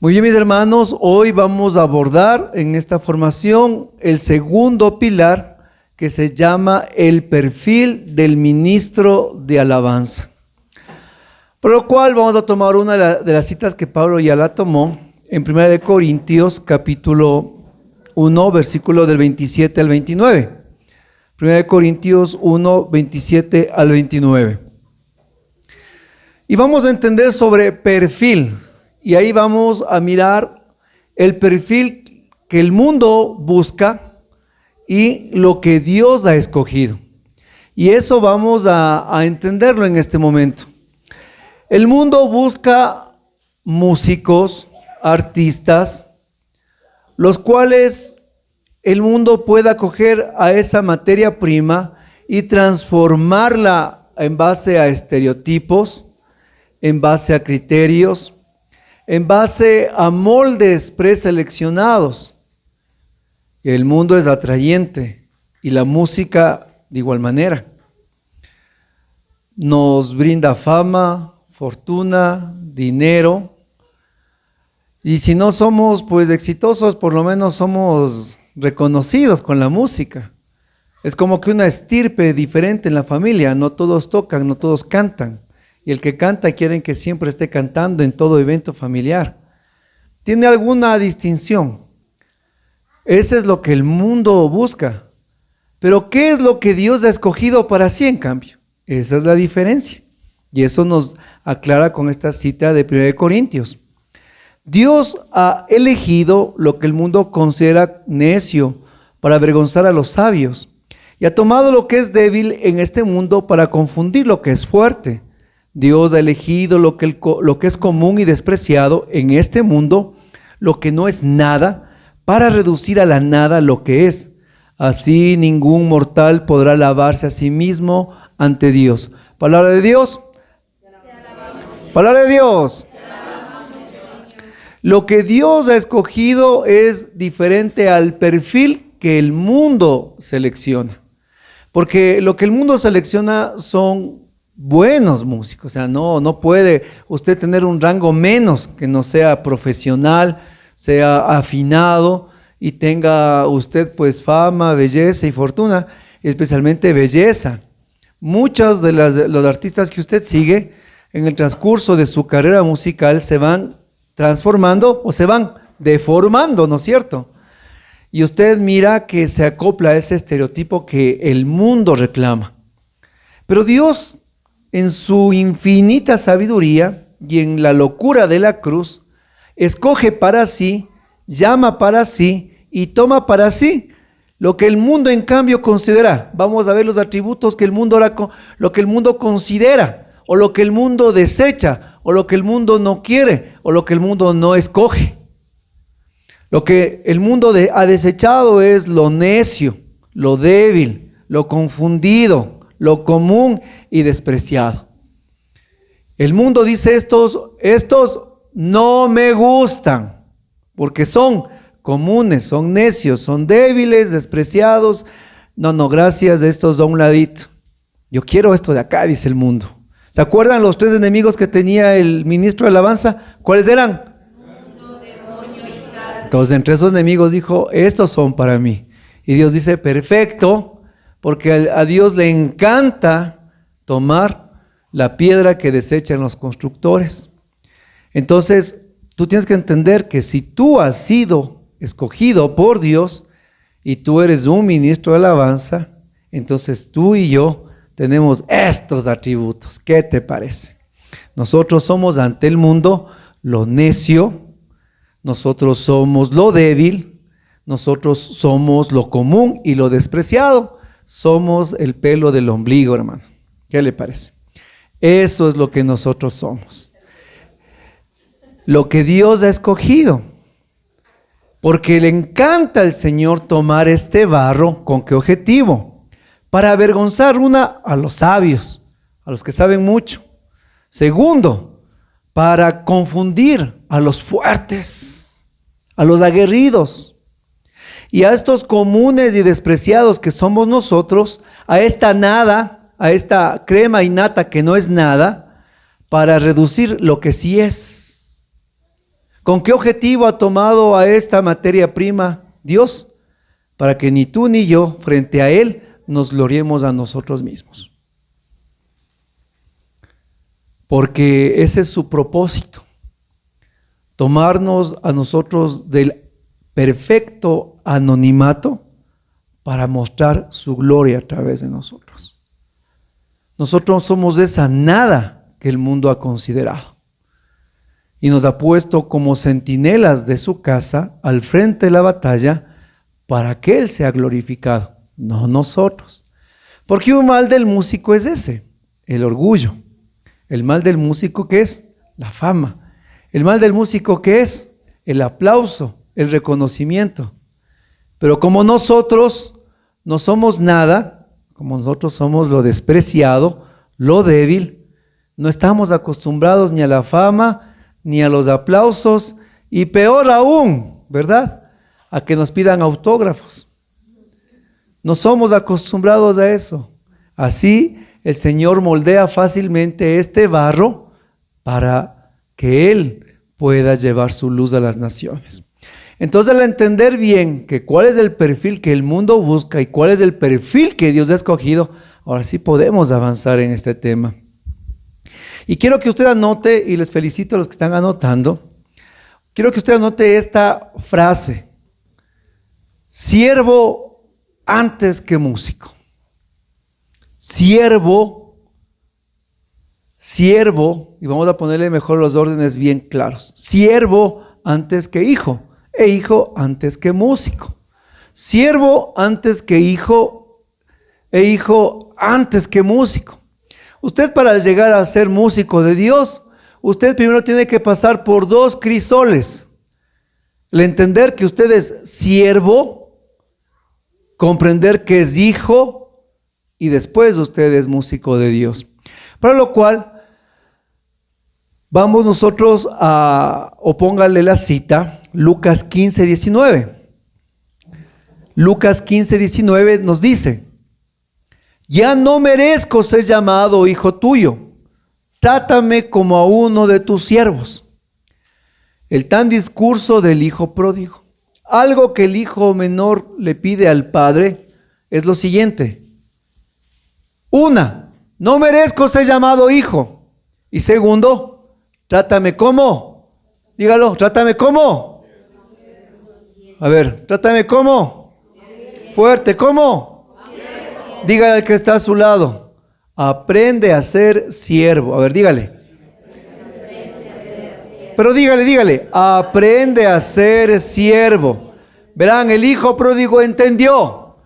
Muy bien, mis hermanos, hoy vamos a abordar en esta formación el segundo pilar que se llama el perfil del ministro de alabanza. Por lo cual vamos a tomar una de las citas que Pablo ya la tomó en 1 Corintios capítulo 1, versículo del 27 al 29. 1 Corintios 1, 27 al 29. Y vamos a entender sobre perfil. Y ahí vamos a mirar el perfil que el mundo busca y lo que Dios ha escogido. Y eso vamos a entenderlo en este momento. El mundo busca músicos, artistas, los cuales el mundo pueda coger a esa materia prima y transformarla en base a estereotipos, en base a criterios, en base a moldes preseleccionados. El mundo es atrayente y la música de igual manera. Nos brinda fama, fortuna, dinero. Y si no somos pues exitosos, por lo menos somos reconocidos con la música. Es como que una estirpe diferente en la familia. No todos tocan, no todos cantan. Y el que canta quieren que siempre esté cantando en todo evento familiar. ¿Tiene alguna distinción? Ese es lo que el mundo busca. Pero ¿qué es lo que Dios ha escogido para sí en cambio? Esa es la diferencia. Y eso nos aclara con esta cita de 1 Corintios. Dios ha elegido lo que el mundo considera necio para avergonzar a los sabios. Y ha tomado lo que es débil en este mundo para confundir lo que es fuerte. Dios ha elegido lo que es común y despreciado en este mundo, lo que no es nada, para reducir a la nada lo que es. Así ningún mortal podrá alabarse a sí mismo ante Dios. Palabra de Dios. Palabra de Dios. Lo que Dios ha escogido es diferente al perfil que el mundo selecciona. Porque lo que el mundo selecciona son buenos músicos, o sea, no puede usted tener un rango menos que no sea profesional, sea afinado y tenga usted pues fama, belleza y fortuna, especialmente belleza. Muchos de los artistas que usted sigue en el transcurso de su carrera musical se van transformando o se van deformando, ¿no es cierto? Y usted mira que se acopla a ese estereotipo que el mundo reclama. Pero Dios, en su infinita sabiduría y en la locura de la cruz, escoge para sí, llama para sí y toma para sí lo que el mundo en cambio considera. Vamos a ver los atributos que el mundo lo que el mundo considera, o lo que el mundo desecha, o lo que el mundo no quiere, o lo que el mundo no escoge. Lo que el mundo ha desechado es lo necio, lo débil, lo confundido, lo común y despreciado. El mundo dice estos no me gustan, porque son comunes, son necios, son débiles, despreciados. No, gracias, estos a un ladito. Yo quiero esto de acá, dice el mundo. ¿Se acuerdan los tres enemigos que tenía el ministro de alabanza? ¿Cuáles eran? Mundo, demonio y carne. Entonces, entre esos enemigos dijo, estos son para mí. Y Dios dice, perfecto, porque a Dios le encanta tomar la piedra que desechan los constructores. Entonces, tú tienes que entender que si tú has sido escogido por Dios y tú eres un ministro de alabanza, entonces tú y yo tenemos estos atributos. ¿Qué te parece? Nosotros somos ante el mundo lo necio, nosotros somos lo débil, nosotros somos lo común y lo despreciado. Somos el pelo del ombligo, hermano. ¿Qué le parece? Eso es lo que nosotros somos. Lo que Dios ha escogido. Porque le encanta al Señor tomar este barro. ¿Con qué objetivo? Para avergonzar a los sabios, a los que saben mucho. Segundo, para confundir a los fuertes, a los aguerridos. Y a estos comunes y despreciados que somos nosotros, a esta nada, a esta crema y nata que no es nada, para reducir lo que sí es. ¿Con qué objetivo ha tomado a esta materia prima Dios? Para que ni tú ni yo, frente a Él, nos gloriemos a nosotros mismos. Porque ese es su propósito, tomarnos a nosotros del perfecto anonimato para mostrar su gloria a través de nosotros. Nosotros somos esa nada que el mundo ha considerado y nos ha puesto como centinelas de su casa al frente de la batalla para que Él sea glorificado, no nosotros. Porque un mal del músico es ese, el orgullo. El mal del músico, ¿qué es? La fama. El mal del músico, ¿qué es? El aplauso, el reconocimiento. Pero como nosotros no somos nada, como nosotros somos lo despreciado, lo débil, no estamos acostumbrados ni a la fama, ni a los aplausos, y peor aún, ¿verdad?, a que nos pidan autógrafos. No somos acostumbrados a eso. Así el Señor moldea fácilmente este barro para que Él pueda llevar su luz a las naciones. Entonces, al entender bien que cuál es el perfil que el mundo busca y cuál es el perfil que Dios ha escogido, ahora sí podemos avanzar en este tema. Y quiero que usted anote, y les felicito a los que están anotando, quiero que usted anote esta frase: siervo antes que músico. Siervo, y vamos a ponerle mejor los órdenes bien claros. Siervo antes que hijo, e hijo antes que músico. Siervo antes que hijo, e hijo antes que músico. Usted, para llegar a ser músico de Dios, usted primero tiene que pasar por dos crisoles. El entender que usted es siervo, comprender que es hijo, y después usted es músico de Dios. Para lo cual, vamos nosotros o póngale la cita, Lucas 15, 19. Lucas 15, 19 nos dice: ya no merezco ser llamado hijo tuyo, trátame como a uno de tus siervos. El tan discurso del hijo pródigo. Algo que el hijo menor le pide al padre es lo siguiente: una, no merezco ser llamado hijo. Y segundo, trátame como. Dígalo, trátame como. A ver, trátame como. Fuerte, ¿cómo? Dígale al que está a su lado: aprende a ser siervo. A ver, dígale. Pero dígale, aprende a ser siervo. Verán, el hijo pródigo entendió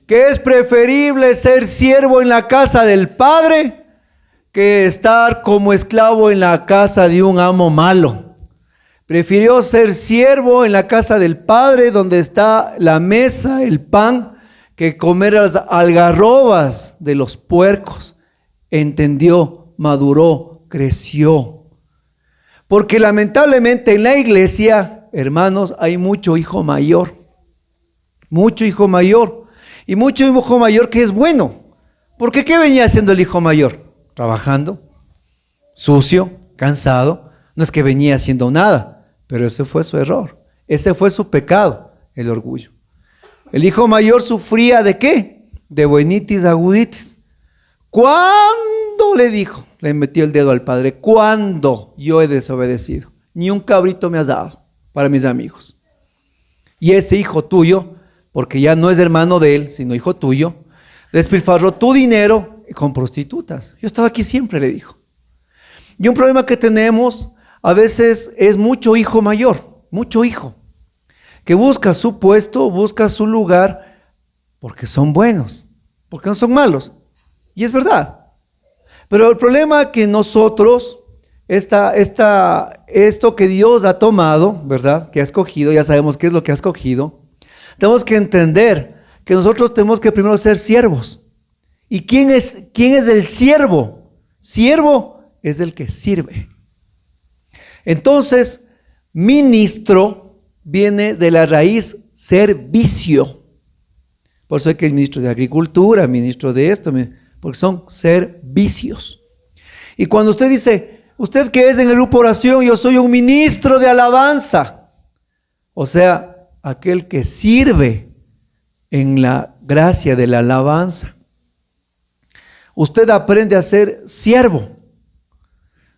que es preferible ser siervo en la casa del padre que estar como esclavo en la casa de un amo malo. Prefirió ser siervo en la casa del padre, donde está la mesa, el pan, que comer las algarrobas de los puercos. Entendió, maduró, creció. Porque lamentablemente en la iglesia, hermanos, hay mucho hijo mayor. Mucho hijo mayor. Y mucho hijo mayor que es bueno. Porque ¿qué venía haciendo el hijo mayor? Trabajando, sucio, cansado. No es que venía haciendo nada, pero ese fue su error. Ese fue su pecado, el orgullo. El hijo mayor sufría ¿de qué? De buenitis aguditis. ¿Cuándo le dijo? Le metió el dedo al padre. ¿Cuándo yo he desobedecido? Ni un cabrito me has dado para mis amigos. Y ese hijo tuyo, porque ya no es hermano de él, sino hijo tuyo, despilfarró tu dinero con prostitutas. Yo estaba aquí siempre, le dijo. Y un problema que tenemos a veces es mucho hijo mayor, mucho hijo, que busca su puesto, busca su lugar, porque son buenos, porque no son malos. Y es verdad. Pero el problema es que nosotros, esto que Dios ha tomado, ¿verdad?, que ha escogido, ya sabemos qué es lo que ha escogido, tenemos que entender que nosotros tenemos que primero ser siervos. ¿Y quién es el siervo? Siervo es el que sirve. Entonces, ministro viene de la raíz servicio. Por eso hay que es ministro de Agricultura, ministro de esto, porque son servicios. Y cuando usted dice, Usted que es en el grupo oración, yo soy un ministro de alabanza. O sea, aquel que sirve en la gracia de la alabanza. Usted aprende a ser siervo.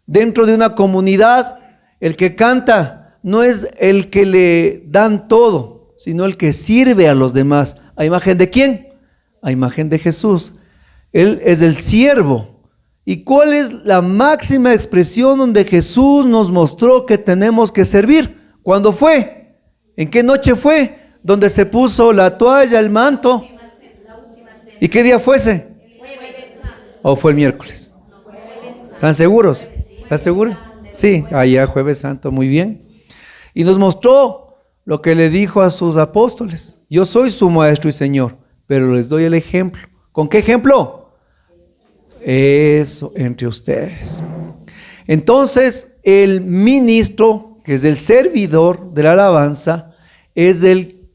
Dentro de una comunidad, el que canta no es el que le dan todo, sino el que sirve a los demás. ¿A imagen de quién? A imagen de Jesús. Él es el siervo. ¿Y cuál es la máxima expresión donde Jesús nos mostró que tenemos que servir? ¿Cuándo fue? ¿En qué noche fue? Donde se puso la toalla, el manto. ¿Y qué día fuese? ¿O fue el miércoles? ¿Están seguros? ¿Están seguros? Sí, allá Jueves Santo, muy bien. Y nos mostró lo que le dijo a sus apóstoles. Yo soy su maestro y señor, pero les doy el ejemplo. ¿Con qué ejemplo? Eso, entre ustedes. Entonces, el ministro, que es el servidor de la alabanza, es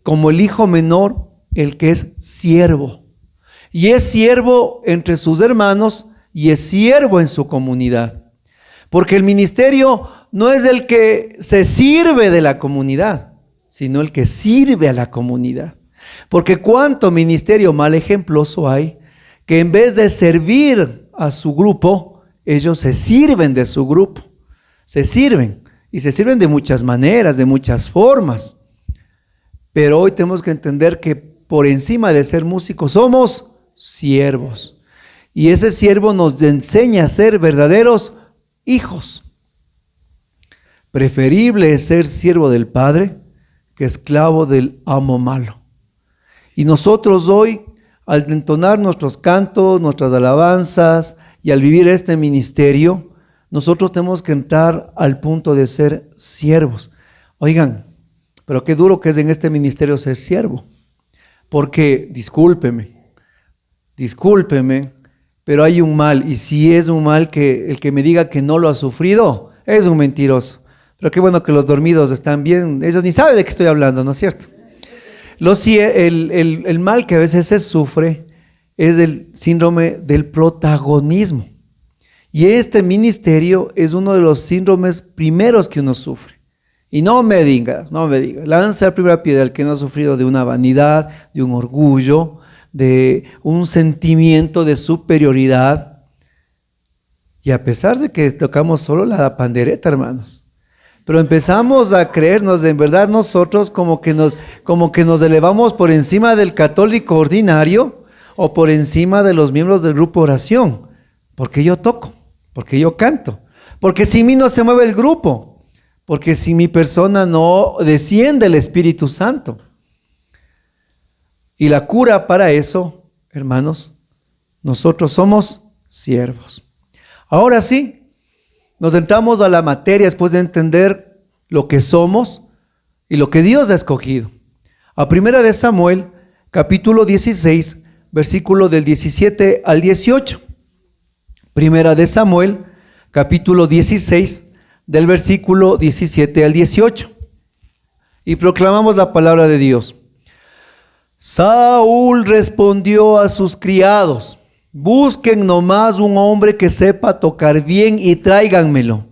como el hijo menor, el que es siervo. Y es siervo entre sus hermanos y es siervo en su comunidad. Porque el ministerio no es el que se sirve de la comunidad, sino el que sirve a la comunidad. Porque cuánto ministerio mal ejemploso hay, que en vez de servir a su grupo, ellos se sirven de su grupo. Se sirven, y se sirven de muchas maneras, de muchas formas. Pero hoy tenemos que entender que por encima de ser músicos somos siervos. Y ese siervo nos enseña a ser verdaderos hijos. Preferible es ser siervo del Padre que esclavo del amo malo. Y nosotros hoy, al entonar nuestros cantos, nuestras alabanzas y al vivir este ministerio, nosotros tenemos que entrar al punto de ser siervos. Oigan, pero qué duro que es en este ministerio ser siervo. Porque, discúlpeme, pero hay un mal, y si es un mal, que el que me diga que no lo ha sufrido, es un mentiroso. Pero qué bueno que los dormidos están bien, ellos ni saben de qué estoy hablando, ¿no es cierto? El mal que a veces se sufre es el síndrome del protagonismo. Y este ministerio es uno de los síndromes primeros que uno sufre. Y no me diga, lanza la primera piedra al que no ha sufrido de una vanidad, de un orgullo, de un sentimiento de superioridad. Y a pesar de que tocamos solo la pandereta, hermanos, pero empezamos a creernos en verdad nosotros como que nos elevamos por encima del católico ordinario o por encima de los miembros del grupo oración, porque yo toco, porque yo canto, porque sin mí no se mueve el grupo, porque sin mi persona no desciende el Espíritu Santo. Y la cura para eso, hermanos, nosotros somos siervos. Ahora sí, nos entramos a la materia después de entender lo que somos y lo que Dios ha escogido. A primera de Samuel, capítulo 16, versículo del 17 al 18. Primera de Samuel, capítulo 16, del versículo 17 al 18. Y proclamamos la palabra de Dios. Saúl respondió a sus criados: busquen nomás un hombre que sepa tocar bien y tráiganmelo.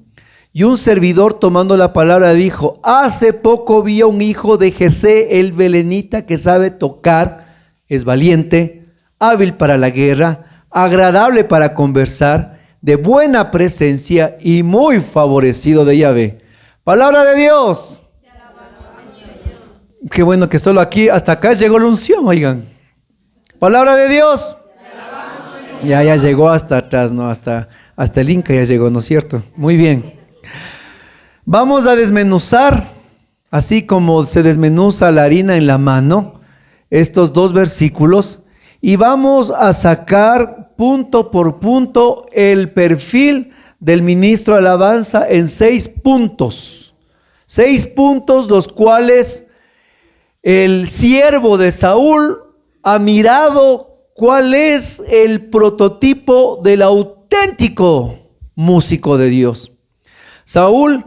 Y un servidor, tomando la palabra, dijo: hace poco vi a un hijo de Jesé el belenita que sabe tocar, es valiente, hábil para la guerra, agradable para conversar, de buena presencia y muy favorecido de Yahvé. Palabra de Dios. Qué bueno que solo aquí, hasta acá llegó la unción, oigan. Palabra de Dios. Ya llegó hasta atrás, ¿no? Hasta el Inca ya llegó, ¿no es cierto? Muy bien. Vamos a desmenuzar, así como se desmenuza la harina en la mano, estos dos versículos, y vamos a sacar punto por punto el perfil del ministro de alabanza en 6 puntos. 6 puntos los cuales el siervo de Saúl ha mirado cuál es el prototipo del auténtico músico de Dios. Saúl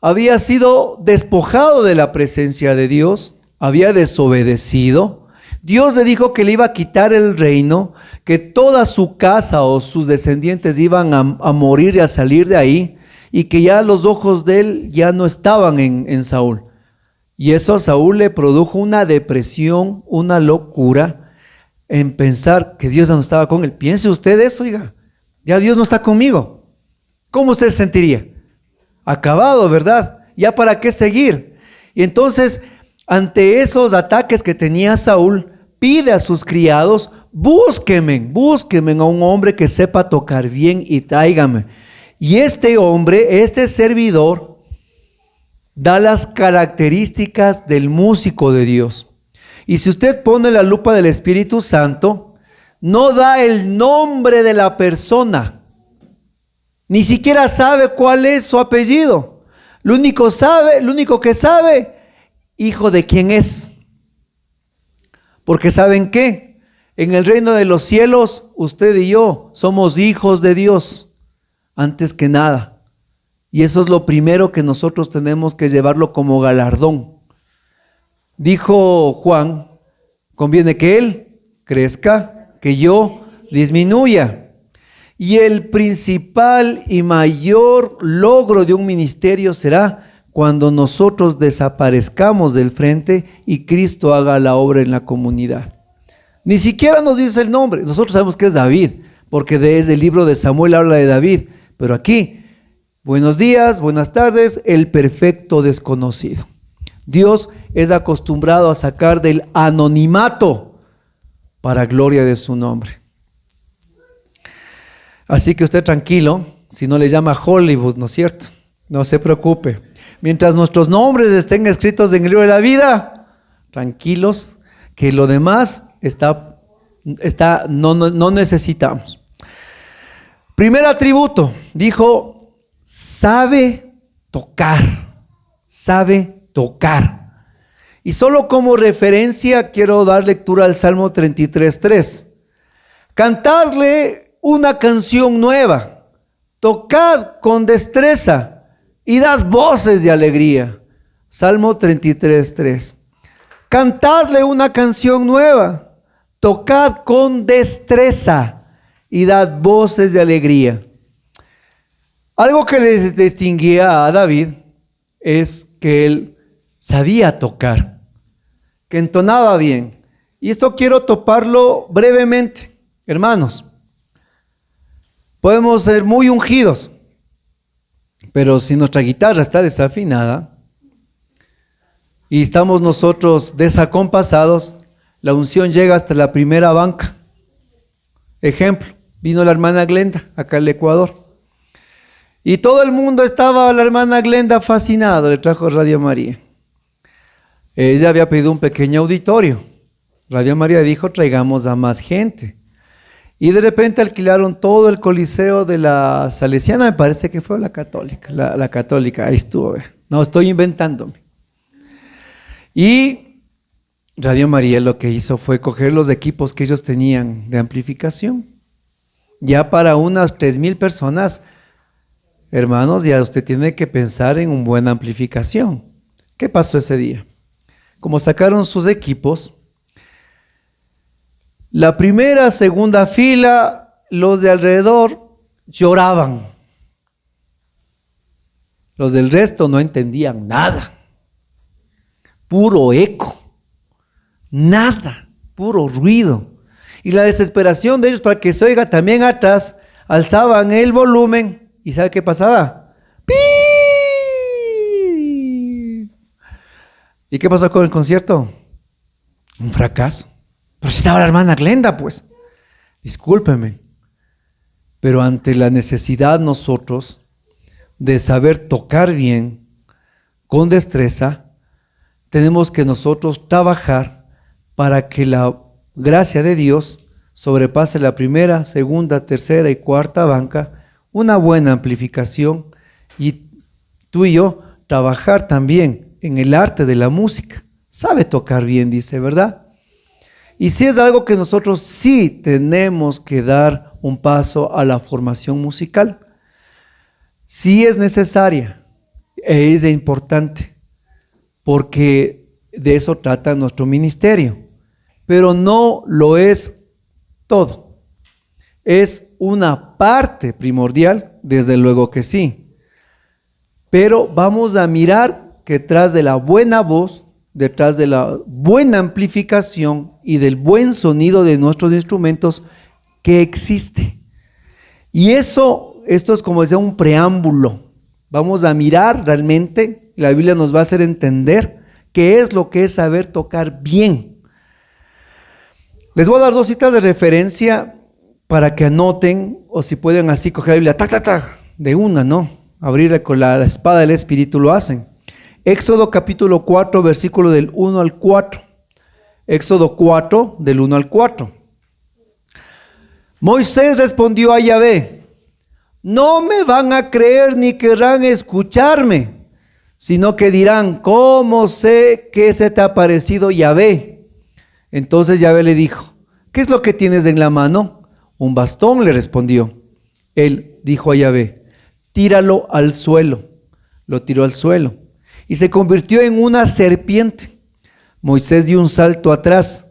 había sido despojado de la presencia de Dios, había desobedecido. Dios le dijo que le iba a quitar el reino, que toda su casa o sus descendientes iban a morir y a salir de ahí. y que ya los ojos de él ya no estaban en Saúl. Y eso a Saúl le produjo una depresión, una locura en pensar que Dios ya no estaba con él. Piense usted eso, oiga, ya Dios no está conmigo. ¿Cómo usted se sentiría? Acabado, ¿verdad? ¿Ya para qué seguir? Y entonces, ante esos ataques que tenía Saúl, pide a sus criados: búsquenme a un hombre que sepa tocar bien y tráigame. Y este hombre, este servidor, da las características del músico de Dios. Y si usted pone la lupa del Espíritu Santo, no da el nombre de la persona, ni siquiera sabe cuál es su apellido. Lo único que sabe, hijo de quién es. Porque ¿saben qué? En el reino de los cielos, usted y yo somos hijos de Dios, antes que nada. Y eso es lo primero que nosotros tenemos que llevarlo como galardón. Dijo Juan: conviene que él crezca, que yo disminuya. Y el principal y mayor logro de un ministerio será cuando nosotros desaparezcamos del frente y Cristo haga la obra en la comunidad. Ni siquiera nos dice el nombre. Nosotros sabemos que es David, porque desde el libro de Samuel habla de David. Pero aquí, buenos días, buenas tardes, el perfecto desconocido. Dios es acostumbrado a sacar del anonimato para gloria de su nombre. Así que usted tranquilo, si no le llama Hollywood, ¿no es cierto? No se preocupe. Mientras nuestros nombres estén escritos en el libro de la vida, tranquilos, que lo demás no necesitamos. Primer atributo, dijo: sabe tocar. Y solo como referencia quiero dar lectura al Salmo 33:3. Cantarle una canción nueva, tocad con destreza y dad voces de alegría. Salmo 33:3. Cantadle una canción nueva, tocad con destreza y dad voces de alegría. Algo que les distinguía a David es que él sabía tocar, que entonaba bien. Y esto quiero toparlo brevemente, hermanos. Podemos ser muy ungidos, pero si nuestra guitarra está desafinada y estamos nosotros desacompasados, la unción llega hasta la primera banca. Ejemplo, vino la hermana Glenda acá al Ecuador y todo el mundo estaba, la hermana Glenda fascinado, le trajo Radio María. Ella había pedido un pequeño auditorio. Radio María dijo: traigamos a más gente. Y de repente alquilaron todo el coliseo de la Salesiana, me parece que fue la católica, la católica, ahí estuvo. No, estoy inventándome. Y Radio María lo que hizo fue coger los equipos que ellos tenían de amplificación. Ya para unas 3,000 personas, hermanos, ya usted tiene que pensar en una buena amplificación. ¿Qué pasó ese día? Como sacaron sus equipos, la primera, segunda fila, los de alrededor lloraban. Los del resto no entendían nada. Puro eco. Nada. Puro ruido. Y la desesperación de ellos para que se oiga también atrás, alzaban el volumen. ¿Y sabe qué pasaba? ¡Pi! ¿Y qué pasó con el concierto? Un fracaso. Pero si estaba la hermana Glenda, pues. Discúlpeme. Pero ante la necesidad nosotros de saber tocar bien, con destreza, tenemos que nosotros trabajar para que la gracia de Dios sobrepase la primera, segunda, tercera y cuarta banca, una buena amplificación, y tú y yo trabajar también en el arte de la música. Sabe tocar bien, dice, ¿verdad? Y si es algo que nosotros sí tenemos que dar un paso a la formación musical. Sí es necesaria, es importante, porque de eso trata nuestro ministerio, pero no lo es todo. Es una parte primordial, desde luego que sí. Pero vamos a mirar que detrás de la buena voz, detrás de la buena amplificación y del buen sonido de nuestros instrumentos, ¿qué existe? Y esto es como decía un preámbulo. Vamos a mirar realmente, la Biblia nos va a hacer entender qué es lo que es saber tocar bien. Les voy a dar 2 citas de referencia para que anoten, o si pueden así coger la Biblia, de una, ¿no? Abrirla con la espada del Espíritu, lo hacen. Éxodo capítulo 4, versículo del 1 al 4. Éxodo 4, del 1 al 4. Moisés respondió a Yahvé: no me van a creer ni querrán escucharme, sino que dirán: ¿cómo sé que se te ha parecido Yahvé? Entonces Yahvé le dijo: ¿qué es lo que tienes en la mano? Un bastón, le respondió. Él dijo a Yahvé: tíralo al suelo. Lo tiró al suelo y se convirtió en una serpiente. Moisés dio un salto atrás.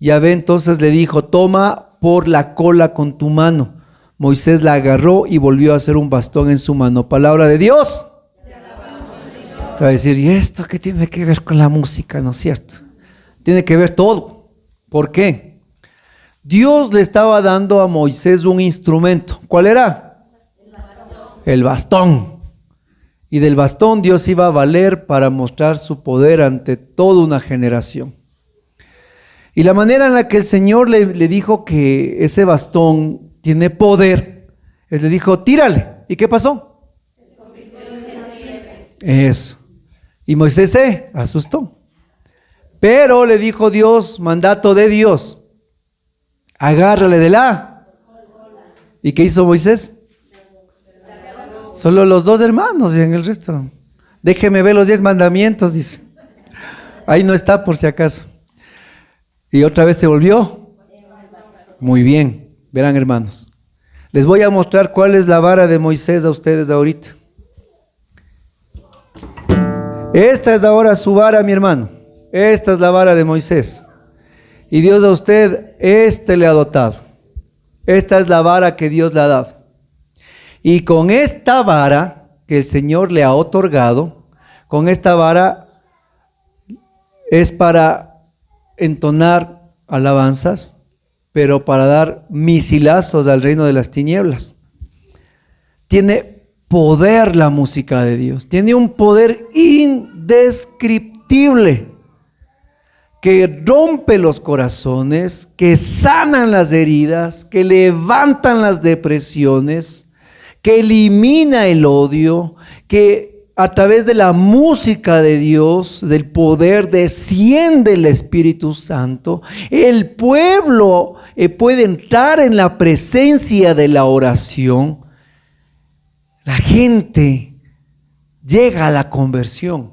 Yahvé entonces le dijo: toma por la cola con tu mano. Moisés la agarró y volvió a hacer un bastón en su mano. Palabra de Dios. Está a decir: ¿y esto qué tiene que ver con la música? ¿No es cierto? Tiene que ver todo. ¿Por qué? Dios le estaba dando a Moisés un instrumento. ¿Cuál era? El bastón. Y del bastón Dios iba a valer para mostrar su poder ante toda una generación. Y la manera en la que el Señor le dijo que ese bastón tiene poder, él le dijo: tírale. ¿Y qué pasó? Se convirtió en serpiente. Eso. Y Moisés se asustó. Pero le dijo Dios, mandato de Dios: agárrale de la. ¿Y qué hizo Moisés? Solo los 2 hermanos, bien, el resto. Déjeme ver los 10 mandamientos, dice. Ahí no está, por si acaso. Y otra vez se volvió. Muy bien. Verán, hermanos, les voy a mostrar cuál es la vara de Moisés a ustedes ahorita. Esta es ahora su vara, mi hermano. Esta es la vara de Moisés. Y Dios a usted le ha dotado. Esta es la vara que Dios le ha dado. Y con esta vara que el Señor le ha otorgado, con esta vara es para entonar alabanzas, pero para dar misilazos al reino de las tinieblas. Tiene poder la música de Dios, tiene un poder indescriptible que rompe los corazones, que sanan las heridas, que levantan las depresiones, que elimina el odio, que a través de la música de Dios, del poder, desciende el Espíritu Santo. El pueblo puede entrar en la presencia de la oración. La gente llega a la conversión.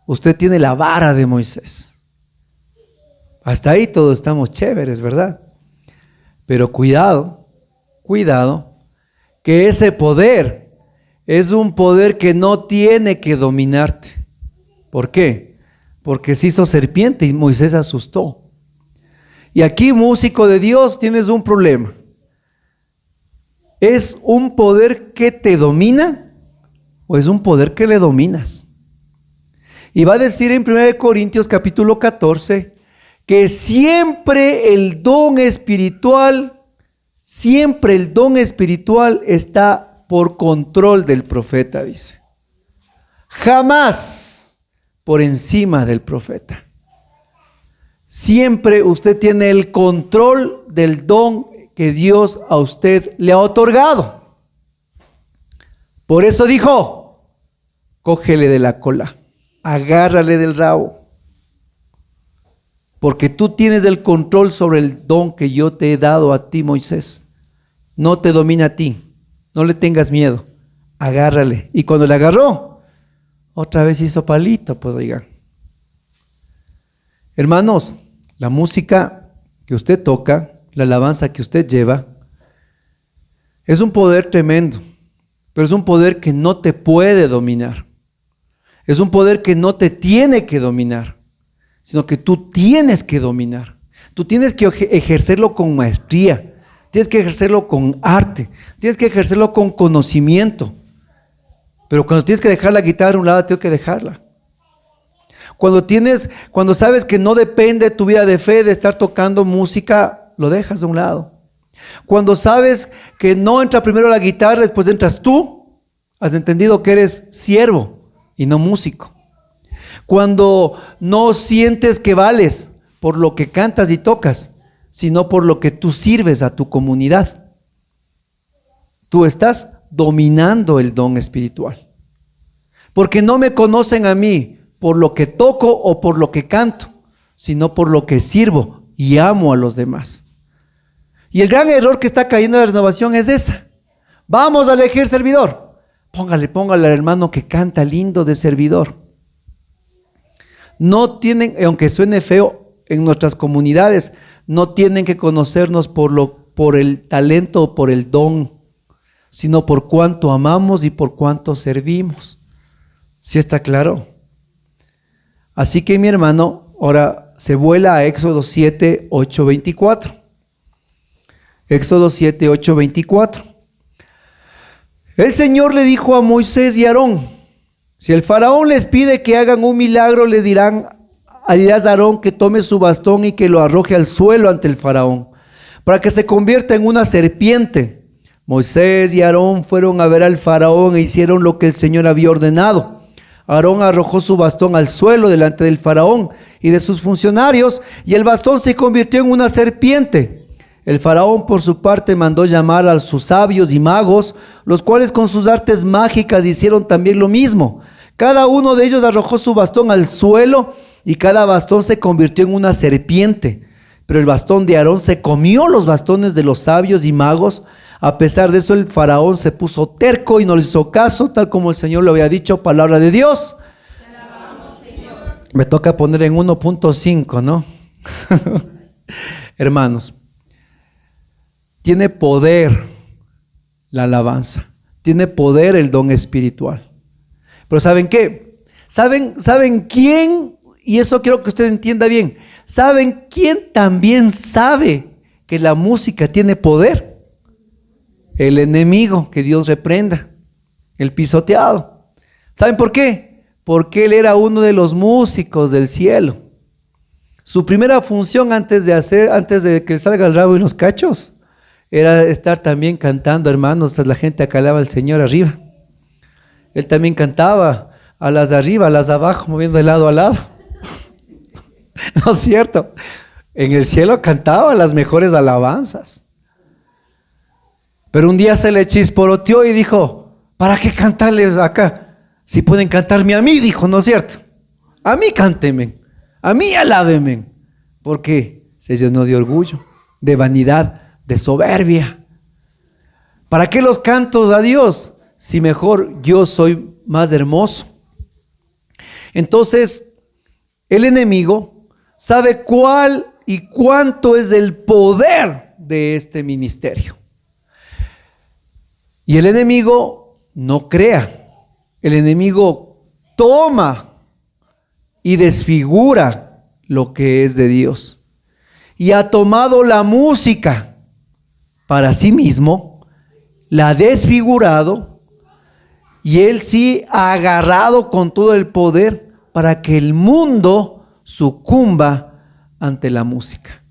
Usted tiene la vara de Moisés. Hasta ahí todos estamos chéveres, ¿verdad? Pero cuidado, que ese poder es un poder que no tiene que dominarte. ¿Por qué? Porque se hizo serpiente y Moisés asustó. Y aquí, músico de Dios, tienes un problema. ¿Es un poder que te domina o es un poder que le dominas? Y va a decir en 1 Corintios capítulo 14 que siempre el don espiritual está por control del profeta, dice. Jamás por encima del profeta. Siempre usted tiene el control del don que Dios a usted le ha otorgado. Por eso dijo: cógele de la cola, agárrale del rabo, porque tú tienes el control sobre el don que yo te he dado a ti, Moisés. No te domina a ti. No le tengas miedo, agárrale. Y cuando le agarró, otra vez hizo palito, pues oigan. Hermanos, la música que usted toca, la alabanza que usted lleva, es un poder tremendo, pero es un poder que no te puede dominar. Es un poder que no te tiene que dominar, sino que tú tienes que dominar. Tú tienes que ejercerlo con maestría. Tienes que ejercerlo con arte, tienes que ejercerlo con conocimiento. Pero cuando tienes que dejar la guitarra a un lado, tengo que dejarla. Cuando sabes que no depende tu vida de fe de estar tocando música, lo dejas de un lado. Cuando sabes que no entra primero la guitarra, después entras tú, has entendido que eres siervo y no músico. Cuando no sientes que vales por lo que cantas y tocas, sino por lo que tú sirves a tu comunidad. Tú estás dominando el don espiritual. Porque no me conocen a mí por lo que toco o por lo que canto, sino por lo que sirvo y amo a los demás. Y el gran error que está cayendo en la renovación es esa. Vamos a elegir servidor. Póngale al hermano que canta lindo de servidor. No tienen, aunque suene feo, en nuestras comunidades, no tienen que conocernos por el talento o por el don, sino por cuánto amamos y por cuánto servimos. ¿Sí está claro? Así que mi hermano, ahora se vuela a Éxodo 7, 8, 24. Éxodo 7, 8, 24. El Señor le dijo a Moisés y a Aarón: si el faraón les pide que hagan un milagro, le dirás a Aarón que tome su bastón y que lo arroje al suelo ante el faraón, para que se convierta en una serpiente. Moisés y Aarón fueron a ver al faraón e hicieron lo que el Señor había ordenado. Aarón arrojó su bastón al suelo delante del faraón y de sus funcionarios, y el bastón se convirtió en una serpiente. El faraón, por su parte, mandó llamar a sus sabios y magos, los cuales con sus artes mágicas hicieron también lo mismo. Cada uno de ellos arrojó su bastón al suelo y cada bastón se convirtió en una serpiente. Pero el bastón de Aarón se comió los bastones de los sabios y magos. A pesar de eso, el faraón se puso terco y no le hizo caso, tal como el Señor le había dicho, palabra de Dios. Te alabamos, Señor. Me toca poner en 1.5, ¿no? Hermanos, tiene poder la alabanza, tiene poder el don espiritual. Pero ¿saben qué? ¿Saben quién? Y eso quiero que usted entienda bien. ¿Saben quién también sabe que la música tiene poder? El enemigo, que Dios reprenda, el pisoteado. ¿Saben por qué? Porque él era uno de los músicos del cielo. Su primera función antes de que salga el rabo y los cachos, era estar también cantando, hermanos. La gente acalaba al Señor arriba. Él también cantaba a las de arriba, a las de abajo, moviendo de lado a lado. ¿No es cierto? En el cielo cantaba las mejores alabanzas. Pero un día se le chisporoteó y dijo: ¿para qué cantarles acá? Si pueden cantarme a mí, dijo, ¿no es cierto? A mí cántenme, a mí alábenme. Porque se llenó de orgullo, de vanidad, de soberbia. ¿Para qué los cantos a Dios si mejor yo soy más hermoso? Entonces, el enemigo sabe cuál y cuánto es el poder de este ministerio. Y el enemigo no crea, el enemigo toma y desfigura lo que es de Dios. Y ha tomado la música para sí mismo, la ha desfigurado, y él sí ha agarrado con todo el poder para que el mundo sucumba ante la música.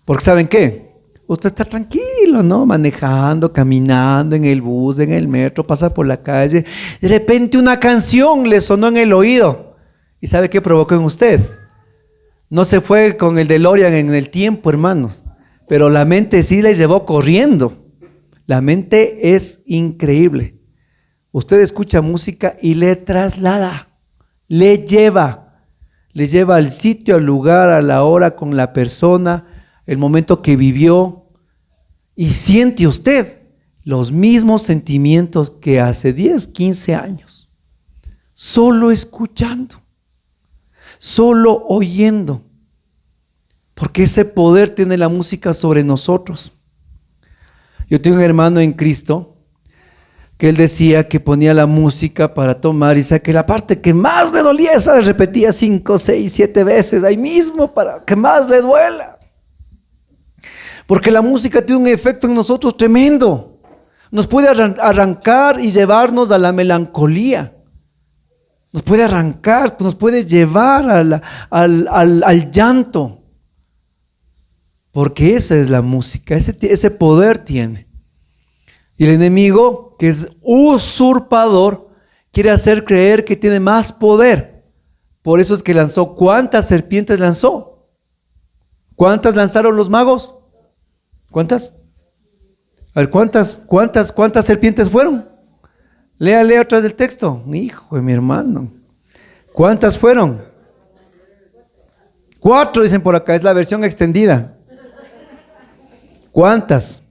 Porque ¿saben qué? Usted está tranquilo, ¿no? Manejando, caminando en el bus, en el metro, pasa por la calle. De repente una canción le sonó en el oído. ¿Y sabe qué provocó en usted? No se fue con el DeLorean en el tiempo, hermanos. Pero la mente sí le llevó corriendo. La mente es increíble. Usted escucha música y le traslada, le lleva al sitio, al lugar, a la hora, con la persona, el momento que vivió, y siente usted los mismos sentimientos que hace 10, 15 años, solo escuchando, solo oyendo, porque ese poder tiene la música sobre nosotros. Yo tengo un hermano en Cristo que él decía que ponía la música para tomar, y sabe que la parte que más le dolía, esa la repetía 5, 6, 7 veces ahí mismo para que más le duela. Porque la música tiene un efecto en nosotros tremendo. Nos puede arrancar y llevarnos a la melancolía. Nos puede arrancar, nos puede llevar al llanto. Porque esa es la música, ese poder tiene. Y el enemigo, que es usurpador, quiere hacer creer que tiene más poder. Por eso es que lanzó. ¿Cuántas serpientes lanzó? ¿Cuántas lanzaron los magos? ¿Cuántas? A ver, ¿cuántas serpientes fueron? Lea atrás del texto. Hijo de mi hermano. ¿Cuántas fueron? 4 dicen por acá, es la versión extendida. ¿Cuántas?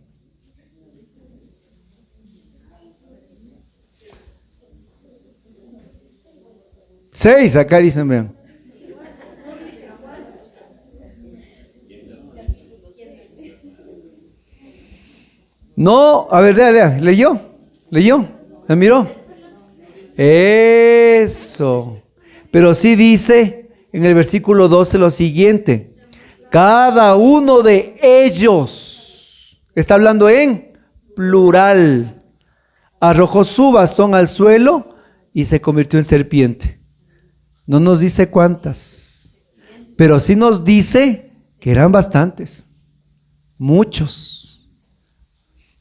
Seis, acá dicen, vean. No, a ver, lea, leyó, ¿me miró? Eso. Pero sí dice en el versículo 12 lo siguiente: cada uno de ellos, está hablando en plural, arrojó su bastón al suelo y se convirtió en serpiente. No nos dice cuántas, pero sí nos dice que eran bastantes, muchos.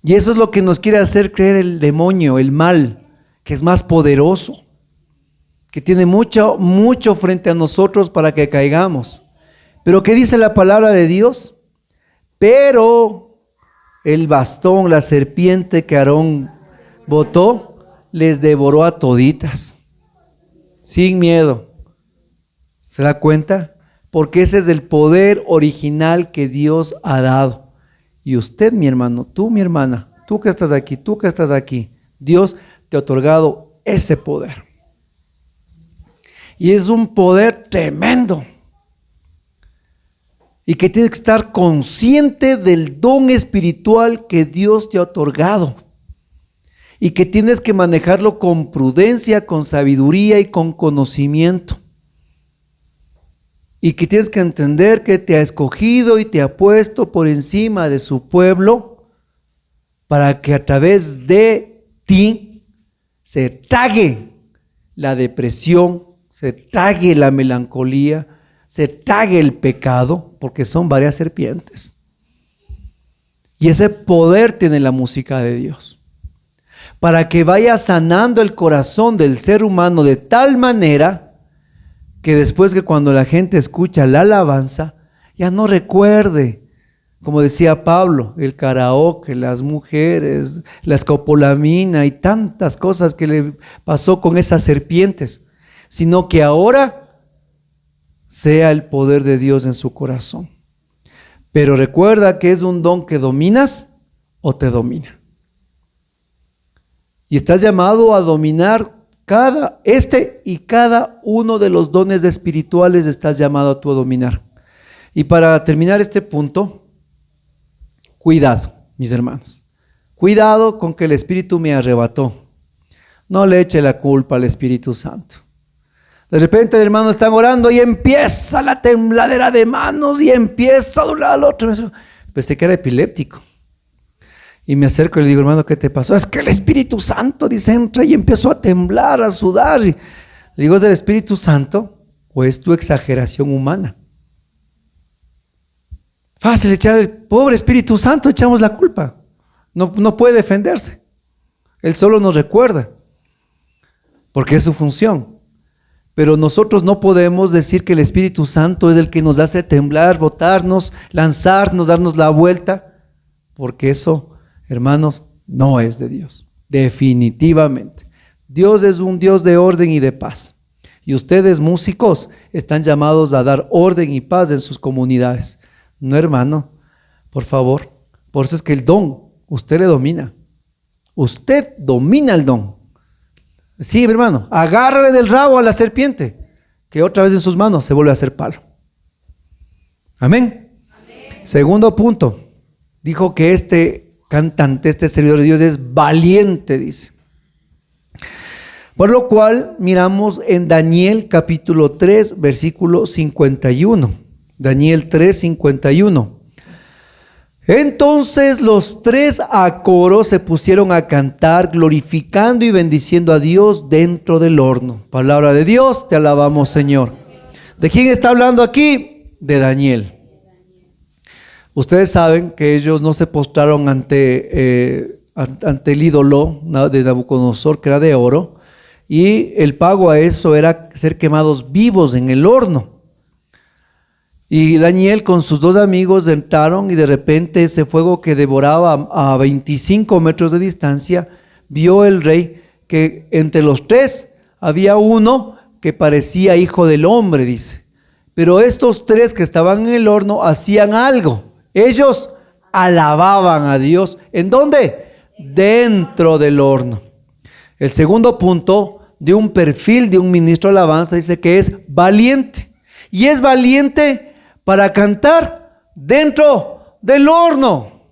Y eso es lo que nos quiere hacer creer el demonio, el mal, que es más poderoso, que tiene mucho frente a nosotros para que caigamos. Pero ¿qué dice la palabra de Dios? Pero el bastón, la serpiente que Aarón botó, les devoró a toditas, sin miedo. ¿Se da cuenta? Porque ese es el poder original que Dios ha dado. Y usted, mi hermano, tú, mi hermana, tú que estás aquí, Dios te ha otorgado ese poder. Y es un poder tremendo. Y que tienes que estar consciente del don espiritual que Dios te ha otorgado. Y que tienes que manejarlo con prudencia, con sabiduría y con conocimiento. Y que tienes que entender que te ha escogido y te ha puesto por encima de su pueblo para que a través de ti se trague la depresión, se trague la melancolía, se trague el pecado, porque son varias serpientes. Y ese poder tiene la música de Dios, para que vaya sanando el corazón del ser humano de tal manera que después, que cuando la gente escucha la alabanza, ya no recuerde, como decía Pablo, el karaoke, las mujeres, la escopolamina y tantas cosas que le pasó con esas serpientes, sino que ahora sea el poder de Dios en su corazón. Pero recuerda que es un don que dominas o te domina. Y estás llamado a dominar cada uno de los dones espirituales. Estás llamado a tú a dominar. Y para terminar este punto, cuidado, mis hermanos. Cuidado con que el Espíritu me arrebató. No le eche la culpa al Espíritu Santo. De repente, hermanos, están orando y empieza la tembladera de manos y empieza a doblar al otro. Pensé que era epiléptico. Y me acerco y le digo, hermano, ¿qué te pasó? Es que el Espíritu Santo, dice, entra y empezó a temblar, a sudar. Y le digo, ¿es del Espíritu Santo o es tu exageración humana? Fácil echar al pobre Espíritu Santo, echamos la culpa. No puede defenderse. Él solo nos recuerda, porque es su función. Pero nosotros no podemos decir que el Espíritu Santo es el que nos hace temblar, botarnos, lanzarnos, darnos la vuelta, porque eso, hermanos, no es de Dios, definitivamente. Dios es un Dios de orden y de paz. Y ustedes, músicos, están llamados a dar orden y paz en sus comunidades. No, hermano, por favor. Por eso es que el don, usted le domina. Usted domina el don. Sí, mi hermano, agárrale del rabo a la serpiente, que otra vez en sus manos se vuelve a hacer palo. Amén. Amén. Segundo punto, dijo que este cantante, este servidor de Dios es valiente, dice. Por lo cual miramos en Daniel capítulo 3, versículo 51. Daniel 3, 51. Entonces los tres a coro se pusieron a cantar, glorificando y bendiciendo a Dios dentro del horno. Palabra de Dios, te alabamos, Señor. ¿De quién está hablando aquí? De Daniel. Ustedes saben que ellos no se postraron ante el ídolo de Nabucodonosor, que era de oro, y el pago a eso era ser quemados vivos en el horno. Y Daniel con sus dos amigos entraron y de repente ese fuego que devoraba a 25 metros de distancia, vio el rey que entre los tres había uno que parecía hijo del hombre, dice. Pero estos tres que estaban en el horno hacían algo. Ellos alababan a Dios. ¿En dónde? Dentro del horno. El segundo punto de un perfil de un ministro de alabanza dice que es valiente. Y es valiente para cantar dentro del horno,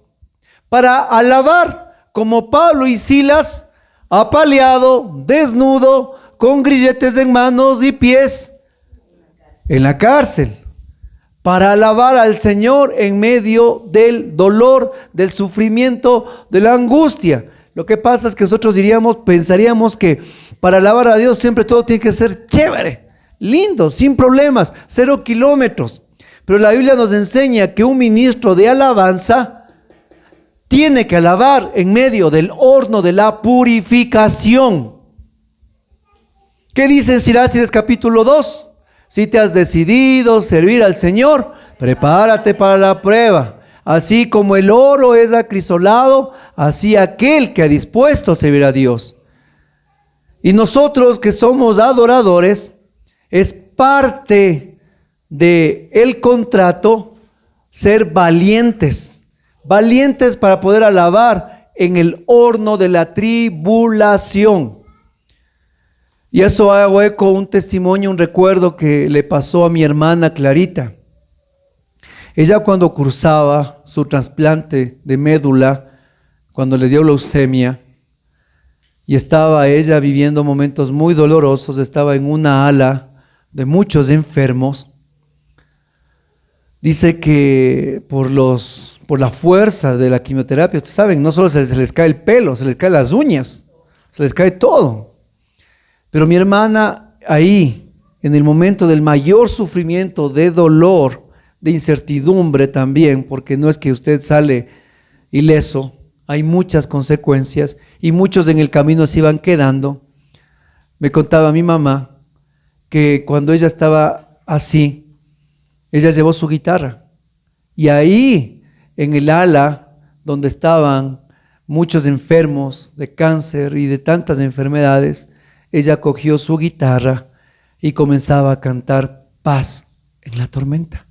para alabar como Pablo y Silas, apaleado, desnudo, con grilletes en manos y pies, en la cárcel, para alabar al Señor en medio del dolor, del sufrimiento, de la angustia. Lo que pasa es que nosotros pensaríamos que para alabar a Dios siempre todo tiene que ser chévere, lindo, sin problemas, 0 kilómetros. Pero la Biblia nos enseña que un ministro de alabanza tiene que alabar en medio del horno de la purificación. ¿Qué dice en Sirácides capítulo 2? Si te has decidido servir al Señor, prepárate para la prueba. Así como el oro es acrisolado, así aquel que ha dispuesto a servir a Dios. Y nosotros que somos adoradores, es parte de el contrato ser valientes para poder alabar en el horno de la tribulación. Y eso hago eco un testimonio, un recuerdo que le pasó a mi hermana Clarita. Ella cuando cursaba su trasplante de médula, cuando le dio leucemia, y estaba ella viviendo momentos muy dolorosos, estaba en una ala de muchos enfermos. Dice que por la fuerza de la quimioterapia, ustedes saben, no solo se les cae el pelo, se les caen las uñas, se les cae todo. Pero mi hermana ahí, en el momento del mayor sufrimiento, de dolor, de incertidumbre también, porque no es que usted sale ileso, hay muchas consecuencias y muchos en el camino se iban quedando. Me contaba mi mamá que cuando ella estaba así, ella llevó su guitarra y ahí en el ala donde estaban muchos enfermos de cáncer y de tantas enfermedades, ella cogió su guitarra y comenzaba a cantar paz en la tormenta,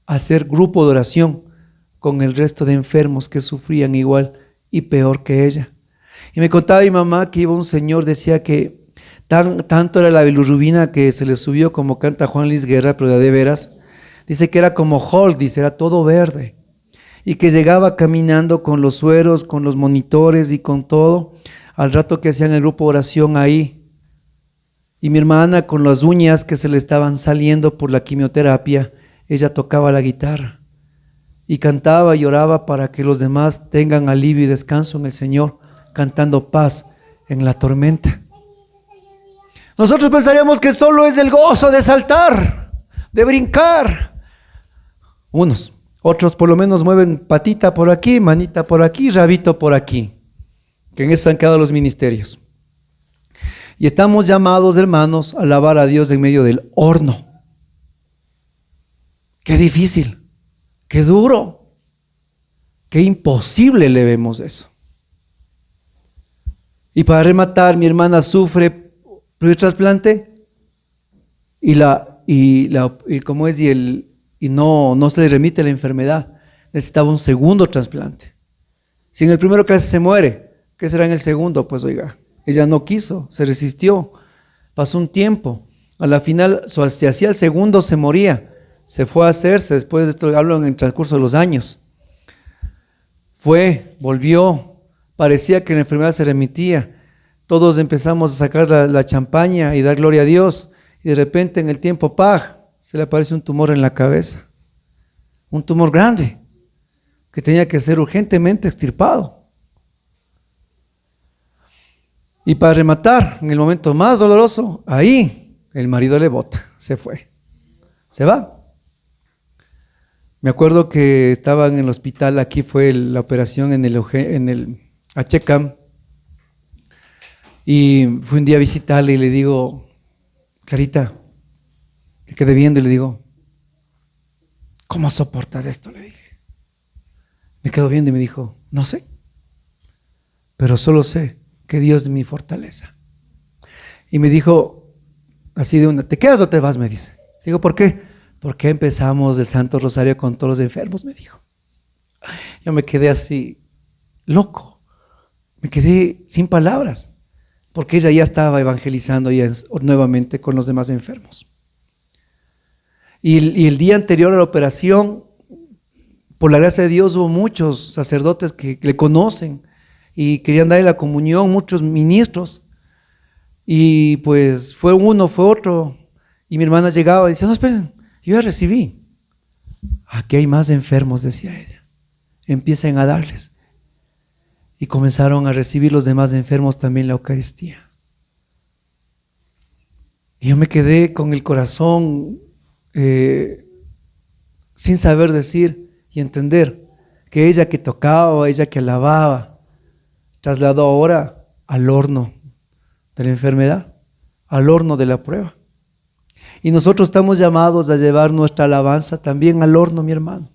a hacer grupo de oración con el resto de enfermos que sufrían igual y peor que ella. Y me contaba mi mamá que iba un señor, decía que tanto era la bilirrubina que se le subió, como canta Juan Luis Guerra, pero de veras. Dice que era como Hulk, dice, era todo verde. Y que llegaba caminando con los sueros, con los monitores y con todo, al rato que hacían el grupo de oración ahí. Y mi hermana con las uñas que se le estaban saliendo por la quimioterapia, ella tocaba la guitarra. Y cantaba y oraba para que los demás tengan alivio y descanso en el Señor, cantando paz en la tormenta. Nosotros pensaríamos que solo es el gozo de saltar, de brincar. Unos, otros por lo menos mueven patita por aquí, manita por aquí, rabito por aquí, que en eso han quedado los ministerios. Y estamos llamados, hermanos, a alabar a Dios en medio del horno. Qué difícil, qué duro, qué imposible le vemos eso. Y para rematar, mi hermana sufre primer trasplante y no se le remite la enfermedad. Necesitaba un segundo trasplante. Si en el primero casi se muere, ¿qué será en el segundo? Pues oiga, ella no quiso, se resistió, pasó un tiempo. A la final, si hacía el segundo, se moría. Se fue a hacerse, después de esto hablo en el transcurso de los años. Volvió, parecía que la enfermedad se remitía. Todos empezamos a sacar la champaña y dar gloria a Dios. Y de repente en el tiempo, ¡paj!, se le aparece un tumor en la cabeza. Un tumor grande. que tenía que ser urgentemente extirpado. Y para rematar, en el momento más doloroso, ahí el marido le bota, se fue, se va. Me acuerdo que estaba en el hospital, aquí fue la operación en el Achecam, y fui un día a visitarle y le digo, Clarita, te quedé viendo y le digo, ¿cómo soportas esto? Le dije. Me quedó viendo y me dijo, no sé, pero solo sé que Dios es mi fortaleza. Y me dijo, así de una, ¿te quedas o te vas? Me dice. Digo, ¿por qué? Porque empezamos el Santo Rosario con todos los enfermos, me dijo. Yo me quedé así, loco, me quedé sin palabras, porque ella ya estaba evangelizando ya nuevamente con los demás enfermos. Y el día anterior a la operación, por la gracia de Dios, hubo muchos sacerdotes que le conocen y querían darle la comunión, muchos ministros. Y pues fue uno, fue otro. Y mi hermana llegaba y decía, no, esperen, yo ya recibí. Aquí hay más enfermos, decía ella. Empiecen a darles. Y comenzaron a recibir los demás enfermos también la Eucaristía. Y yo me quedé con el corazón sin saber decir y entender que ella que tocaba, ella que alababa, trasladó ahora al horno de la enfermedad, al horno de la prueba. Y nosotros estamos llamados a llevar nuestra alabanza también al horno, mi hermano.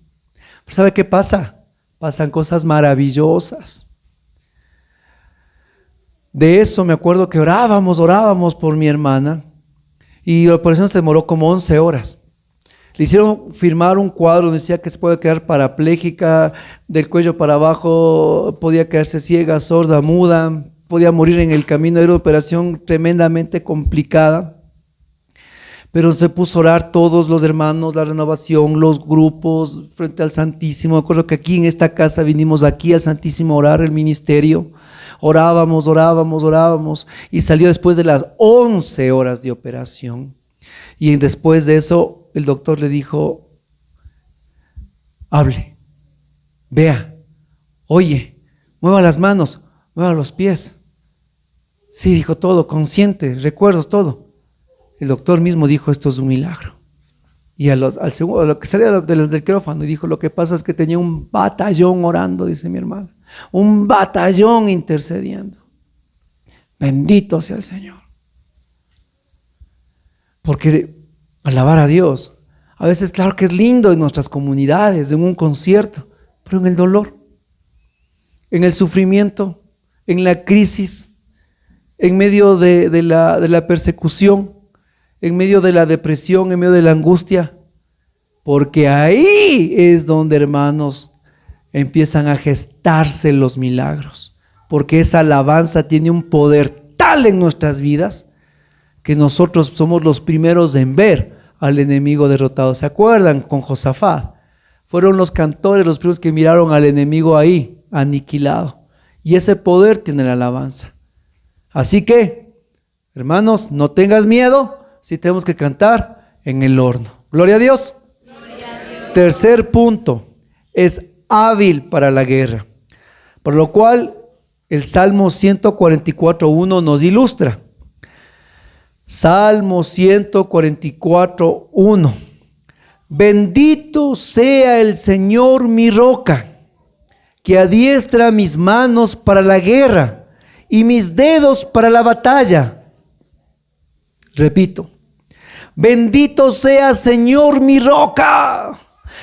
Pero ¿sabe qué pasa? Pasan cosas maravillosas. De eso me acuerdo que orábamos por mi hermana, y la operación se demoró como 11 horas. Le hicieron firmar un cuadro donde decía que se puede quedar parapléjica, del cuello para abajo, podía quedarse ciega, sorda, muda, podía morir en el camino. Era una operación tremendamente complicada. Pero se puso a orar todos los hermanos, la renovación, los grupos, frente al Santísimo. Me acuerdo que aquí en esta casa vinimos aquí al Santísimo a orar el ministerio. Orábamos, y salió después de las 11 horas de operación. Y después de eso, el doctor le dijo, hable, vea, oye, mueva las manos, mueva los pies. Sí, dijo todo, consciente, recuerdos, todo. El doctor mismo dijo, esto es un milagro. Y al segundo, a lo que salía del quirófano, dijo, lo que pasa es que tenía un batallón orando, dice mi hermana, un batallón intercediendo. Bendito sea el Señor. Porque alabar a Dios, a veces claro que es lindo en nuestras comunidades, en un concierto, pero en el dolor, en el sufrimiento, en la crisis, en medio de la persecución, en medio de la depresión, en medio de la angustia, porque ahí es donde, hermanos, empiezan a gestarse los milagros, porque esa alabanza tiene un poder tal en nuestras vidas que nosotros somos los primeros en ver al enemigo derrotado. ¿Se acuerdan con Josafat? Fueron los cantores los primeros que miraron al enemigo ahí, aniquilado. Y ese poder tiene la alabanza. Así que, hermanos, no tengas miedo si tenemos que cantar en el horno. Gloria a Dios. Gloria a Dios. Tercer punto, es hábil para la guerra. Por lo cual, el Salmo 144.1 nos ilustra. Salmo 144.1. Bendito sea el Señor mi roca, que adiestra mis manos para la guerra y mis dedos para la batalla. Repito, bendito sea Señor mi roca,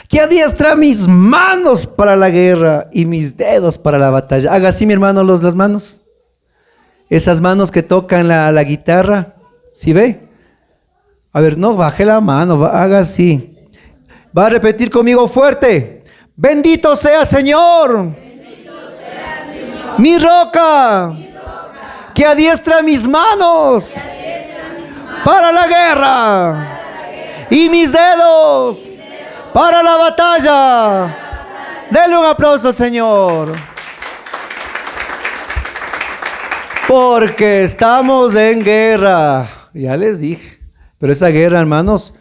que adiestra mis manos para la guerra y mis dedos para la batalla. Haga así, mi hermano, las manos. Esas manos que tocan la guitarra. ¿Sí ve? A ver, no baje la mano, haga así. Va a repetir conmigo fuerte. Bendito sea Señor, Bendito sea, Señor, mi roca, que adiestra mis manos para la guerra y mis dedos para la batalla. Denle un aplauso al Señor. Porque estamos en guerra. Ya les dije. Pero esa guerra, hermanos,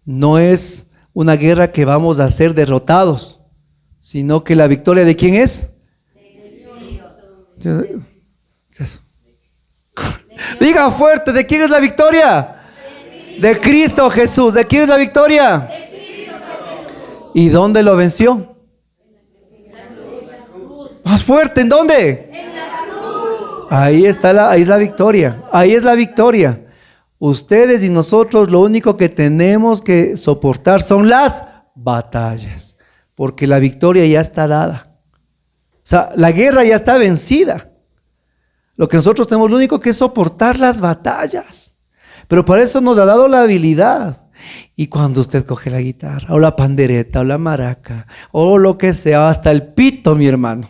no es una guerra que vamos a ser derrotados. sino que la victoria ¿de quién es? Diga fuerte, ¿de quién es la victoria? De Cristo Jesús. ¿De quién es la victoria? ¿Y dónde lo venció? Más fuerte, ¿en dónde? Ahí está ahí es la victoria. Ahí es la victoria. Ustedes y nosotros lo único que tenemos que soportar son las batallas, porque la victoria ya está dada. O sea, la guerra ya está vencida. Lo que nosotros tenemos lo único que es soportar las batallas. Pero para eso nos ha dado la habilidad. Y cuando usted coge la guitarra, o la pandereta, o la maraca, o lo que sea, hasta el pito, mi hermano.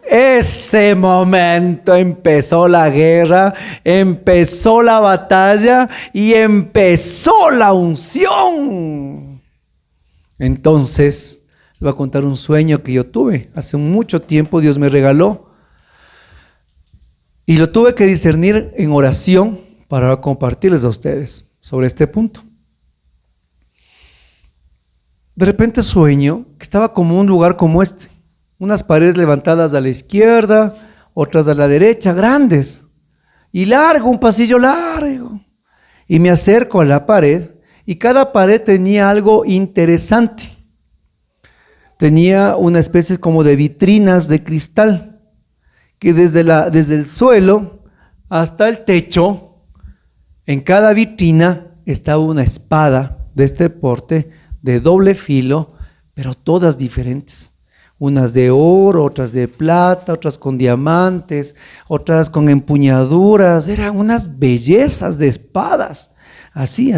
Ese momento empezó la guerra, empezó la batalla y empezó la unción. Entonces, les voy a contar un sueño que yo tuve. Hace mucho tiempo Dios me regaló. Y lo tuve que discernir en oración para compartirles a ustedes sobre este punto. De repente sueño que estaba como un lugar como este. Unas paredes levantadas a la izquierda, otras a la derecha, grandes. Y largo, un pasillo largo. Y me acerco a la pared y cada pared tenía algo interesante. Tenía una especie como de vitrinas de cristal, que desde el suelo hasta el techo, en cada vitrina estaba una espada de este porte, de doble filo, pero todas diferentes. Unas de oro, otras de plata, otras con diamantes, otras con empuñaduras. Eran unas bellezas de espadas. Así,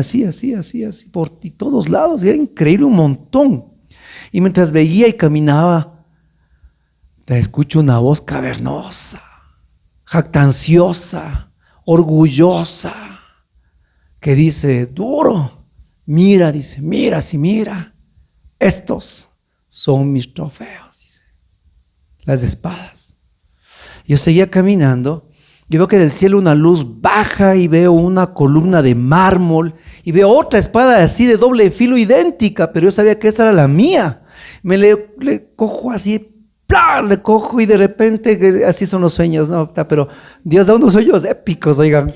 por todos lados. Era increíble, un montón. Y mientras veía y caminaba, te escucho una voz cavernosa, jactanciosa, orgullosa, que dice, duro, mira, dice, mira, sí, mira, estos son mis trofeos, dice, las espadas. Yo seguía caminando y veo que del cielo una luz baja y veo una columna de mármol y veo otra espada así de doble filo idéntica, pero yo sabía que esa era la mía. Me le cojo así, ¡plá! Le cojo y de repente, así son los sueños, ¿no? Pero Dios da unos sueños épicos, oigan.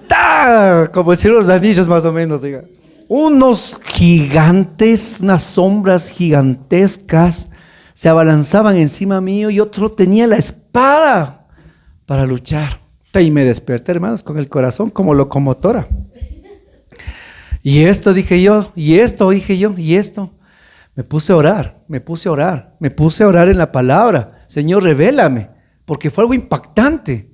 ¡Ta! Como decir los anillos más o menos, oigan. Unos gigantes, unas sombras gigantescas se abalanzaban encima mío y otro tenía la espada para luchar. Y me desperté, hermanos, con el corazón como locomotora. Y esto dije yo, y esto dije yo, y esto. Me puse a orar en la palabra. Señor, revélame, porque fue algo impactante.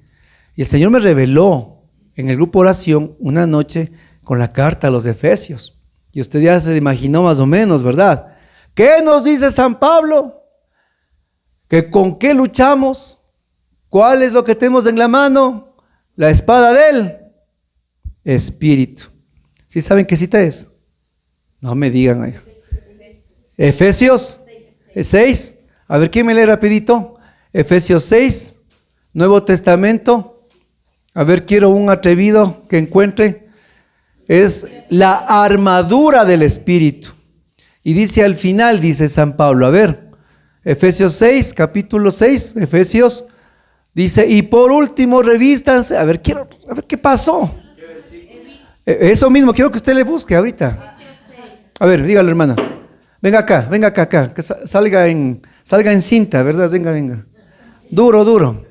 Y el Señor me reveló en el grupo de oración una noche con la carta a los Efesios. Y usted ya se imaginó más o menos, ¿verdad? ¿Qué nos dice San Pablo? ¿Que con qué luchamos? ¿Cuál es lo que tenemos en la mano? La espada del Espíritu. ¿Sí saben qué cita es? No me digan ahí. Efesios 6. A ver, ¿quién me lee rapidito? Efesios 6, Nuevo Testamento. A ver, quiero un atrevido que encuentre. Es la armadura del Espíritu. Y dice al final, dice San Pablo, a ver, Efesios 6, capítulo 6, Efesios, dice, y por último revístanse. A ver, qué pasó. Eso mismo, quiero que usted le busque ahorita. A ver, dígale, hermana. Venga acá, que salga en cinta, ¿verdad? Venga. Duro.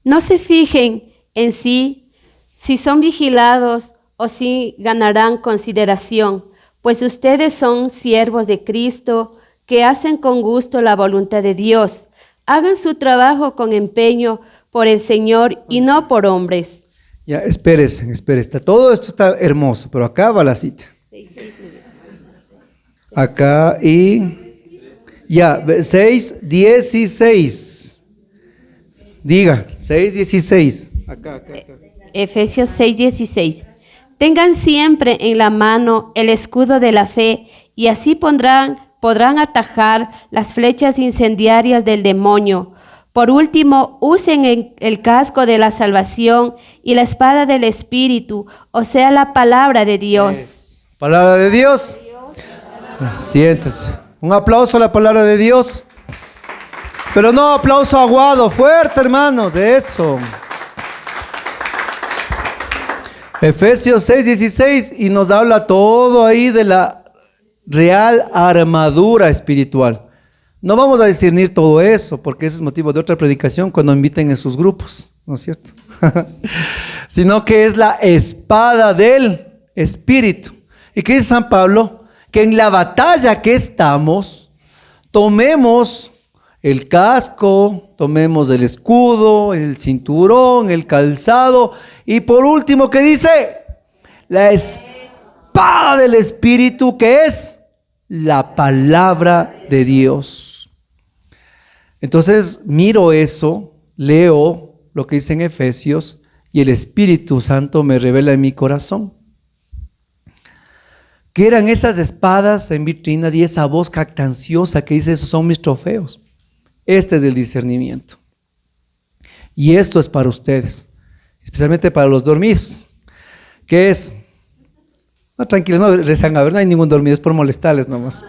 No se fijen en sí, si son vigilados o si ganarán consideración, pues ustedes son siervos de Cristo que hacen con gusto la voluntad de Dios. Hagan su trabajo con empeño por el Señor y no por hombres. Ya, espérese. Todo esto está hermoso, pero acá va la cita. Acá y ya, 6:16. Diga, 6:16. Acá. Efesios 6:16. Tengan siempre en la mano el escudo de la fe y así podrán atajar las flechas incendiarias del demonio. Por último, usen el casco de la salvación y la espada del Espíritu, o sea, la palabra de Dios. Palabra de Dios. Siéntese. Un aplauso a la palabra de Dios. Pero no aplauso aguado, fuerte, hermanos, eso. Efesios 6:16 y nos habla todo ahí de la real armadura espiritual. No vamos a discernir todo eso, porque ese es motivo de otra predicación cuando inviten en sus grupos, ¿no es cierto? Sino que es la espada del Espíritu. ¿Y qué dice San Pablo? Que en la batalla que estamos, tomemos el casco, tomemos el escudo, el cinturón, el calzado, y por último, ¿qué dice? La espada del Espíritu, que es la palabra de Dios. Entonces miro eso, leo lo que dice en Efesios y el Espíritu Santo me revela en mi corazón que eran esas espadas en vitrinas y esa voz jactanciosa que dice: esos son mis trofeos. Este es el discernimiento. Y esto es para ustedes, especialmente para los dormidos, que es, no, tranquilos, no rezan, a ver, no hay ningún dormido, es por molestarles nomás.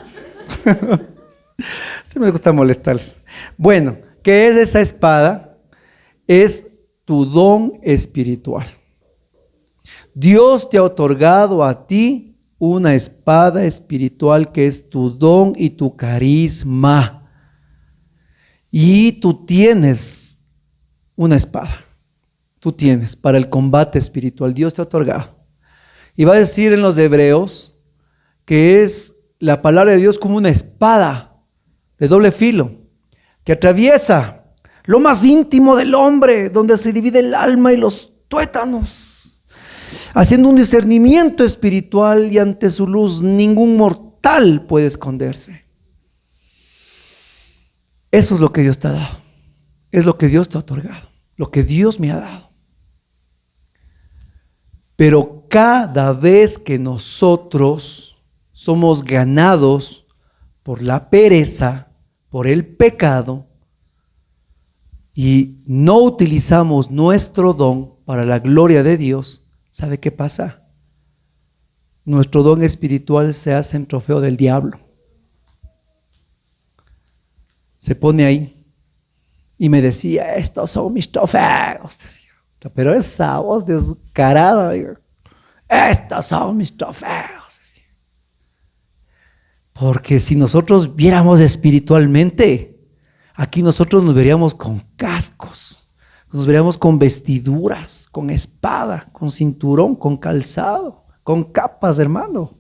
Sí me gusta molestarles. Bueno, ¿qué es esa espada? Es tu don espiritual. Dios te ha otorgado a ti una espada espiritual que es tu don y tu carisma. Y tú tienes una espada. Tú tienes para el combate espiritual. Dios te ha otorgado. Y va a decir en los Hebreos que es la palabra de Dios como una espada de doble filo, que atraviesa lo más íntimo del hombre, donde se divide el alma y los tuétanos, haciendo un discernimiento espiritual, y ante su luz ningún mortal puede esconderse. Eso es lo que Dios te ha dado, es lo que Dios te ha otorgado, lo que Dios me ha dado. Pero cada vez que nosotros somos ganados por la pereza, por el pecado, y no utilizamos nuestro don para la gloria de Dios, ¿sabe qué pasa? Nuestro don espiritual se hace en trofeo del diablo. Se pone ahí y me decía: estos son mis trofeos. Pero esa voz descarada, estos son mis trofeos. Porque si nosotros viéramos espiritualmente, aquí nosotros nos veríamos con cascos, nos veríamos con vestiduras, con espada, con cinturón, con calzado, con capas, hermano.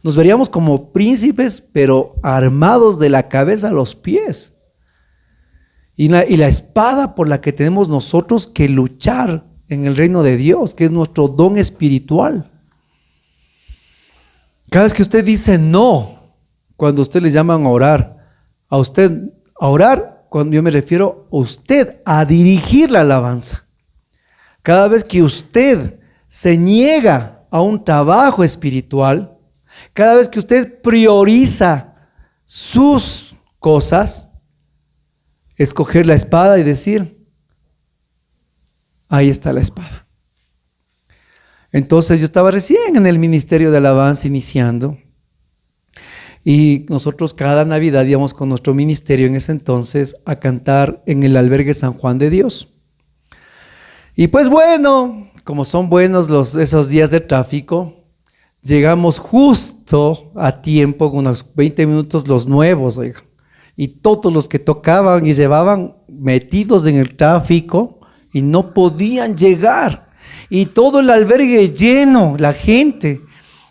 Nos veríamos como príncipes, pero armados de la cabeza a los pies. Y la espada por la que tenemos nosotros que luchar en el reino de Dios, que es nuestro don espiritual. Cada vez que usted dice no, cuando usted le llaman a orar, a usted a orar, cuando yo me refiero a usted a dirigir la alabanza. Cada vez que usted se niega a un trabajo espiritual, cada vez que usted prioriza sus cosas, escoger la espada y decir: ahí está la espada. Entonces yo estaba recién en el ministerio de alabanza iniciando. Y nosotros cada Navidad íbamos con nuestro ministerio en ese entonces a cantar en el albergue San Juan de Dios. Y pues bueno, como son buenos esos días de tráfico, llegamos justo a tiempo, con unos 20 minutos los nuevos, oiga. Y todos los que tocaban y llevaban metidos en el tráfico y no podían llegar. Y todo el albergue lleno, la gente.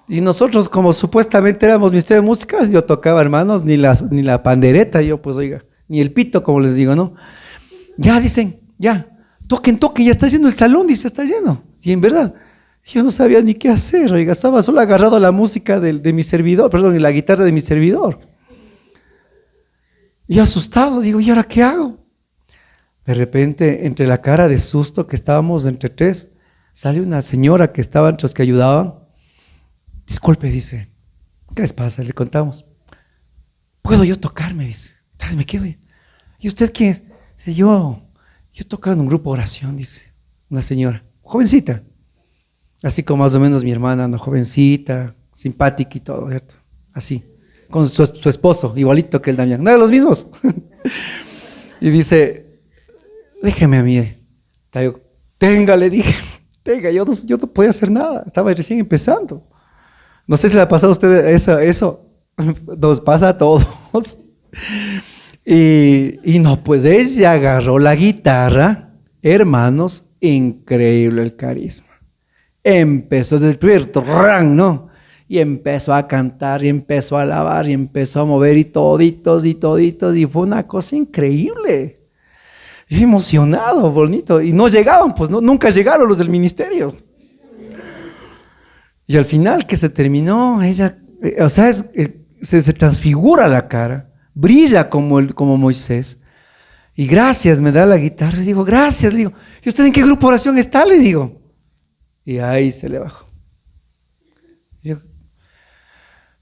Y nosotros, como supuestamente éramos ministerio de música, yo tocaba, hermanos, ni la pandereta, yo pues oiga, ni el pito, como les digo, ¿no? Ya dicen, ya, toquen, ya está lleno el salón, dice, está lleno. Y en verdad, yo no sabía ni qué hacer, oiga, estaba solo agarrado a la música de mi servidor, perdón, y la guitarra de mi servidor. Y asustado, digo, ¿y ahora qué hago? De repente, entre la cara de susto que estábamos entre tres, sale una señora que estaba entre los que ayudaban. Disculpe, dice, ¿qué les pasa? Le contamos. ¿Puedo yo tocar? Me dice. Entonces me quedo. ¿Y usted quién es? Dice, yo tocaba en un grupo de oración, dice, una señora, jovencita. Así como más o menos mi hermana, una jovencita, simpática y todo, ¿cierto? Así. con su esposo, igualito que el Damián. No eran los mismos. Y dice, déjeme a mí. Tenga, le dije. Tenga, yo no podía hacer nada. Estaba recién empezando. No sé si le ha pasado a usted eso. Nos pasa a todos. Y no, pues ella agarró la guitarra. Hermanos, increíble el carisma. Empezó desde el primer ran, ¿no? Y empezó a cantar, y empezó a alabar, y empezó a mover, y toditos, y fue una cosa increíble. Y emocionado, bonito. Y no llegaban, pues nunca llegaron los del ministerio. Y al final que se terminó, ella, o sea, se transfigura la cara, brilla como Moisés. Y gracias, me da la guitarra, le digo, gracias, le digo. ¿Y usted en qué grupo de oración está? Le digo. Y ahí se le bajó. Yo,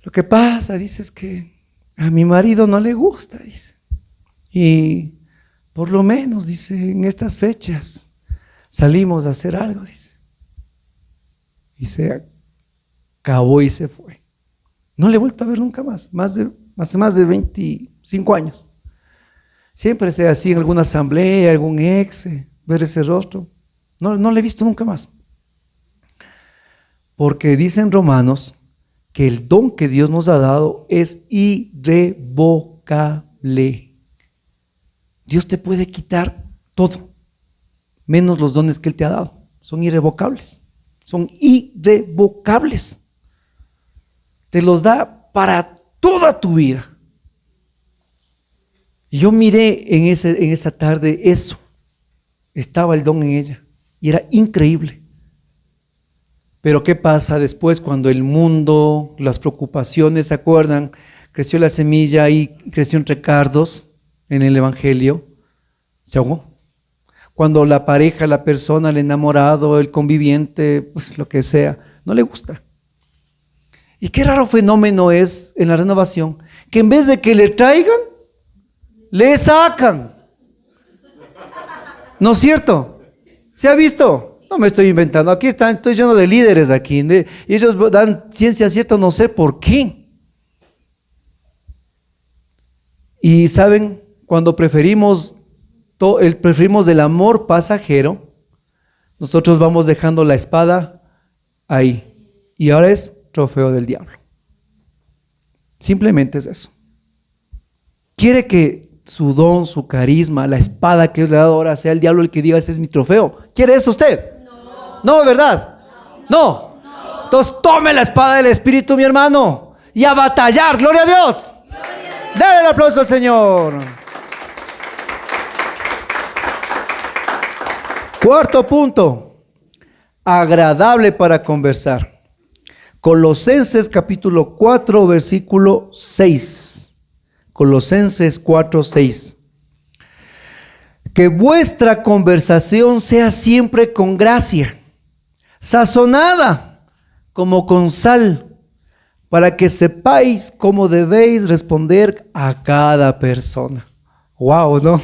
lo que pasa, dice, es que a mi marido no le gusta, dice. Y por lo menos, dice, en estas fechas salimos a hacer algo, dice. Y se acabó y se fue. No le he vuelto a ver nunca más, hace más de 25 años. Siempre sea así en alguna asamblea, algún ver ese rostro. No le he visto nunca más. Porque dicen Romanos que el don que Dios nos ha dado es irrevocable. Dios te puede quitar todo, menos los dones que Él te ha dado. Son irrevocables. Son irrevocables. Te los da para toda tu vida. Y yo miré en esa tarde eso. Estaba el don en ella. Y era increíble. Pero ¿qué pasa después cuando el mundo, las preocupaciones, ¿se acuerdan? Creció la semilla y creció entre cardos en el Evangelio. Se ahogó. Cuando la pareja, la persona, el enamorado, el conviviente, pues lo que sea, no le gusta. Y qué raro fenómeno es en la renovación, que en vez de que le traigan, le sacan. ¿No es cierto? ¿Se ha visto? No me estoy inventando. Aquí estoy lleno de líderes aquí. Y ellos dan ciencia cierta, no sé por qué. Y saben, cuando preferimos del amor pasajero, nosotros vamos dejando la espada ahí. Y ahora es trofeo del diablo. Simplemente es eso. Quiere que su don, su carisma, la espada que Dios le ha dado ahora sea el diablo el que diga, ese es mi trofeo. ¿Quiere eso usted? No, ¿verdad? No. Entonces tome la espada del Espíritu, mi hermano, y a batallar. ¡Gloria a Dios! Dale el aplauso al Señor. Cuarto punto, agradable para conversar. Colosenses capítulo 4, versículo 6. Colosenses 4, 6. Que vuestra conversación sea siempre con gracia, sazonada como con sal, para que sepáis cómo debéis responder a cada persona. Wow, ¿no?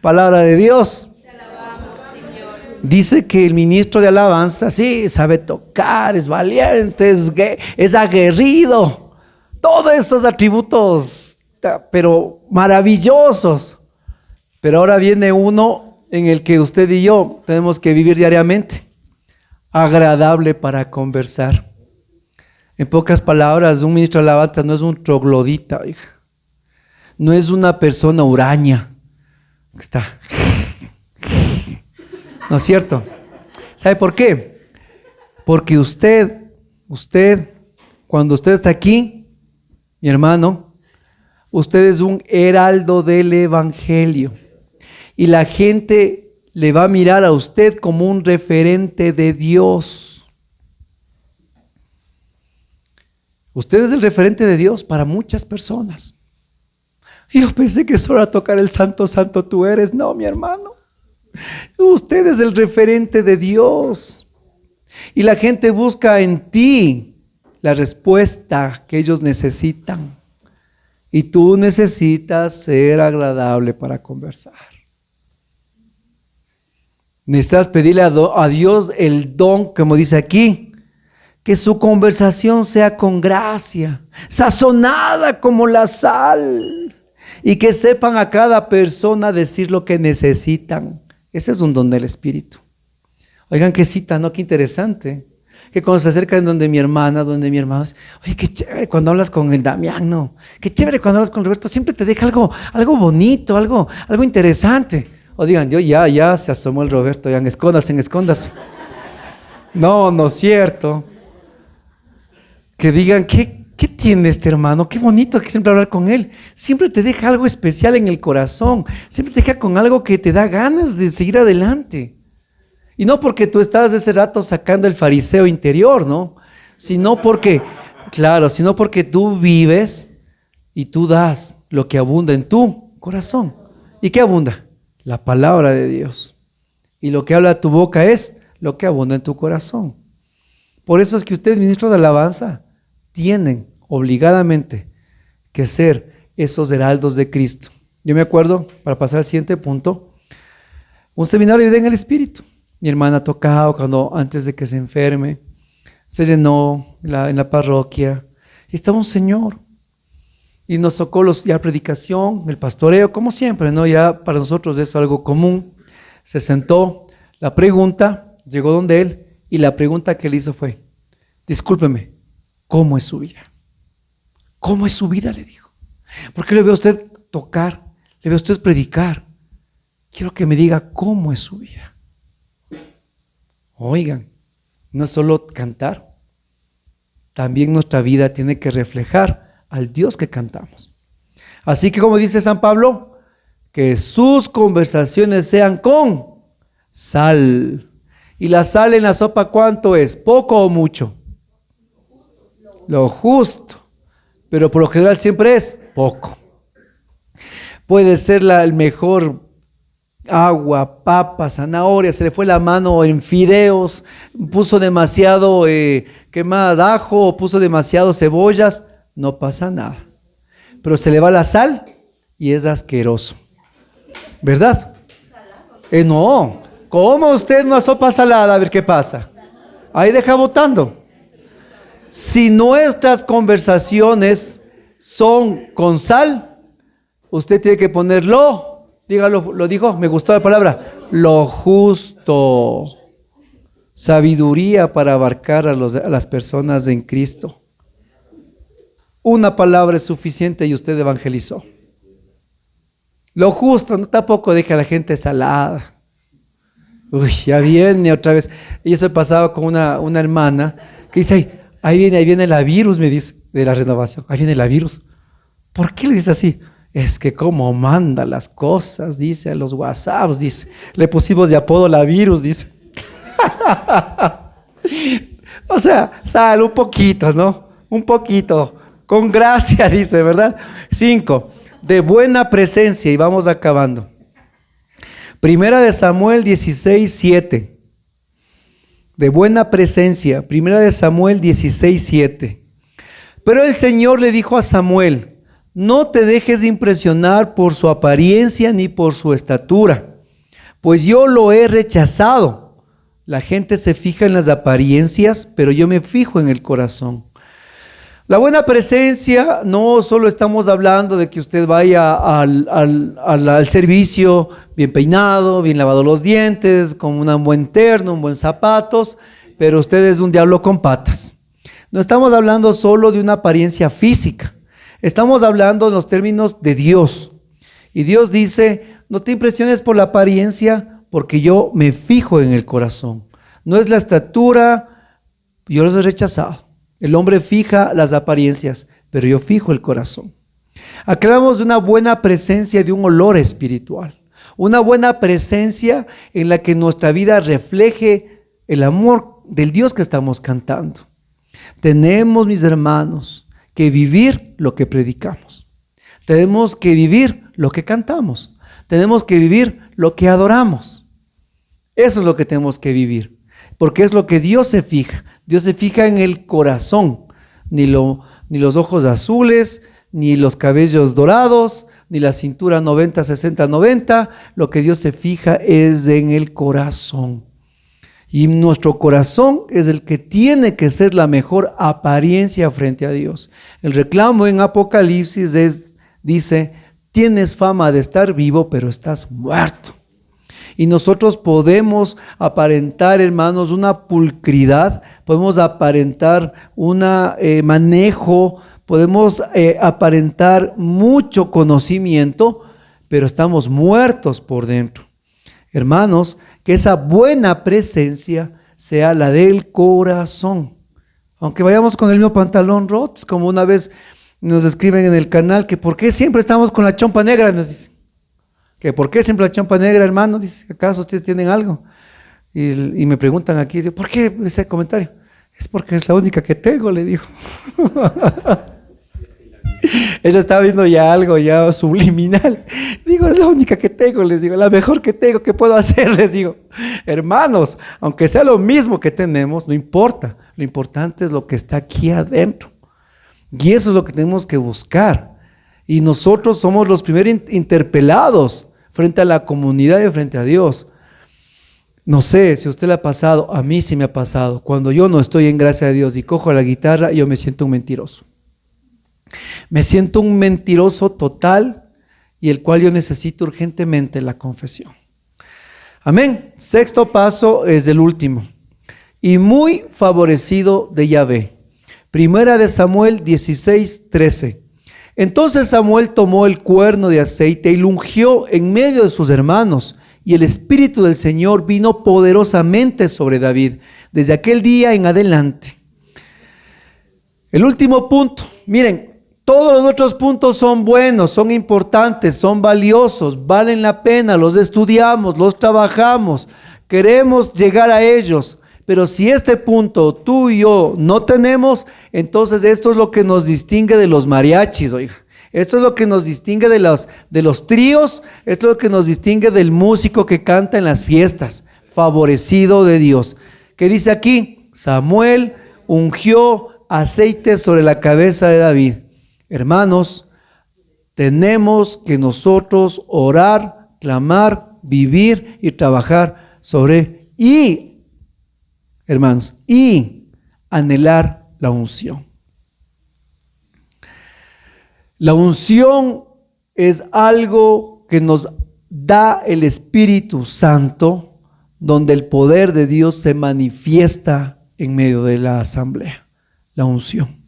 Palabra de Dios. Te alabamos, Señor. Dice que el ministro de alabanza, sí, sabe tocar, es valiente, es aguerrido. Todos estos atributos, pero maravillosos. Pero ahora viene uno en el que usted y yo tenemos que vivir diariamente. Agradable para conversar. En pocas palabras, un ministro de alabanza no es un troglodita, hija. No es una persona huraña que está. ¿No es cierto? ¿Sabe por qué? Porque usted, cuando usted está aquí, mi hermano, usted es un heraldo del Evangelio. Y la gente le va a mirar a usted como un referente de Dios. Usted es el referente de Dios para muchas personas. Yo pensé que solo era tocar el santo, santo tú eres. No, mi hermano. Usted es el referente de Dios. Y la gente busca en ti la respuesta que ellos necesitan. Y tú necesitas ser agradable para conversar. Necesitas pedirle a Dios el don, como dice aquí, que su conversación sea con gracia, sazonada como la sal, y que sepan a cada persona decir lo que necesitan. Ese es un don del Espíritu. Oigan, qué cita, ¿no? Qué interesante. Que cuando se acercan donde mi hermana, donde mi hermano, oye, qué chévere cuando hablas con el Damián, ¿no? Qué chévere cuando hablas con Roberto, siempre te deja algo bonito, algo interesante. O digan, yo ya se asomó el Roberto, ya escóndase. No es cierto. Que digan, ¿qué tiene este hermano? Qué bonito que siempre hablar con él. Siempre te deja algo especial en el corazón. Siempre te deja con algo que te da ganas de seguir adelante. Y no porque tú estás ese rato sacando el fariseo interior, ¿no? Sino porque tú vives y tú das lo que abunda en tu corazón. ¿Y qué abunda? La palabra de Dios. Y lo que habla tu boca es lo que abunda en tu corazón. Por eso es que ustedes, ministros de alabanza, tienen obligadamente que ser esos heraldos de Cristo. Yo me acuerdo, para pasar al siguiente punto, un seminario de vida en el Espíritu. Mi hermana tocaba antes de que se enferme, se llenó en la parroquia, y estaba un señor, y nos tocó la predicación, el pastoreo, como siempre, ¿no? Ya para nosotros eso es algo común. Se sentó, la pregunta, llegó donde él, y la pregunta que le hizo fue, discúlpeme, ¿cómo es su vida? ¿Cómo es su vida?, le dijo. Porque le veo a usted tocar, le veo a usted predicar. Quiero que me diga cómo es su vida. Oigan, no es solo cantar, también nuestra vida tiene que reflejar al Dios que cantamos. Así que, como dice San Pablo, que sus conversaciones sean con sal. ¿Y la sal en la sopa cuánto es? ¿Poco o mucho? Lo justo, pero por lo general siempre es poco. Puede ser el mejor agua, papa, zanahoria, se le fue la mano en fideos, puso demasiado, ¿qué más? Ajo, puso demasiado cebollas, no pasa nada. Pero se le va la sal y es asqueroso, ¿verdad? No, ¿cómo usted una sopa salada? A ver qué pasa. Ahí deja botando. Si nuestras conversaciones son con sal, usted tiene que ponerlo. Dígalo, lo dijo, me gustó la palabra, lo justo, sabiduría para abarcar a las personas en Cristo. Una palabra es suficiente y usted evangelizó. Lo justo, no tampoco deja a la gente salada. Uy, ya viene otra vez. Y eso pasaba con una hermana que dice, ahí viene la virus, me dice, de la renovación, ahí viene la virus. ¿Por qué le dice así? Es que como manda las cosas, dice, a los WhatsApps, dice. Le pusimos de apodo la virus, dice. O sea, sal un poquito, ¿no? Un poquito, con gracia, dice, ¿verdad? 5, de buena presencia, y vamos acabando. Primera de Samuel 16:7. De buena presencia, Primera de Samuel 16:7. Pero el Señor le dijo a Samuel, no te dejes impresionar por su apariencia ni por su estatura, pues yo lo he rechazado. La gente se fija en las apariencias, pero yo me fijo en el corazón. La buena presencia, no solo estamos hablando de que usted vaya al servicio bien peinado, bien lavado los dientes, con un buen terno, un buen zapatos, pero usted es un diablo con patas. No estamos hablando solo de una apariencia física. Estamos hablando en los términos de Dios. Y Dios dice, no te impresiones por la apariencia, porque yo me fijo en el corazón. No es la estatura, yo los he rechazado. El hombre fija las apariencias, pero yo fijo el corazón. Aquí hablamos de una buena presencia, de un olor espiritual. Una buena presencia en la que nuestra vida refleje el amor del Dios que estamos cantando. Tenemos, mis hermanos, que vivir lo que predicamos. Tenemos que vivir lo que cantamos. Tenemos que vivir lo que adoramos. Eso es lo que tenemos que vivir, porque es lo que Dios se fija. Dios se fija en el corazón, ni los ojos azules, ni los cabellos dorados, ni la cintura 90, 60, 90. Lo que Dios se fija es en el corazón. Y nuestro corazón es el que tiene que ser la mejor apariencia frente a Dios. El reclamo en Apocalipsis dice, tienes fama de estar vivo, pero estás muerto. Y nosotros podemos aparentar, hermanos, una pulcridad, podemos aparentar un manejo, podemos aparentar mucho conocimiento, pero estamos muertos por dentro. Hermanos, que esa buena presencia sea la del corazón. Aunque vayamos con el mismo pantalón roto, como una vez nos escriben en el canal, que por qué siempre estamos con la chompa negra, nos dicen. Que por qué siempre la chompa negra, hermano, dice, ¿acaso ustedes tienen algo? Y me preguntan aquí, ¿por qué ese comentario? Es porque es la única que tengo, le digo. Ella está viendo ya algo ya subliminal. Digo, es la única que tengo, les digo, la mejor que tengo, ¿qué puedo hacer? Les digo, hermanos, aunque sea lo mismo que tenemos, no importa. Lo importante es lo que está aquí adentro. Y eso es lo que tenemos que buscar. Y nosotros somos los primeros interpelados frente a la comunidad y frente a Dios. No sé si a usted le ha pasado, a mí sí me ha pasado. Cuando yo no estoy en gracia de Dios y cojo la guitarra, yo me siento un mentiroso. Me siento un mentiroso total y el cual yo necesito urgentemente la confesión. Amén. Sexto paso es el último. Y muy favorecido de Yahvé. Primera de Samuel 16:13. Entonces Samuel tomó el cuerno de aceite y lo ungió en medio de sus hermanos, y el Espíritu del Señor vino poderosamente sobre David, desde aquel día en adelante. El último punto, miren, todos los otros puntos son buenos, son importantes, son valiosos, valen la pena, los estudiamos, los trabajamos, queremos llegar a ellos. Pero si este punto tú y yo no tenemos, entonces esto es lo que nos distingue de los mariachis, oiga. Esto es lo que nos distingue de los tríos, esto es lo que nos distingue del músico que canta en las fiestas, favorecido de Dios. ¿Qué dice aquí? Samuel ungió aceite sobre la cabeza de David. Hermanos, tenemos que nosotros orar, clamar, vivir y trabajar sobre hermanos, y anhelar la unción. La unción es algo que nos da el Espíritu Santo, donde el poder de Dios se manifiesta en medio de la asamblea. La unción.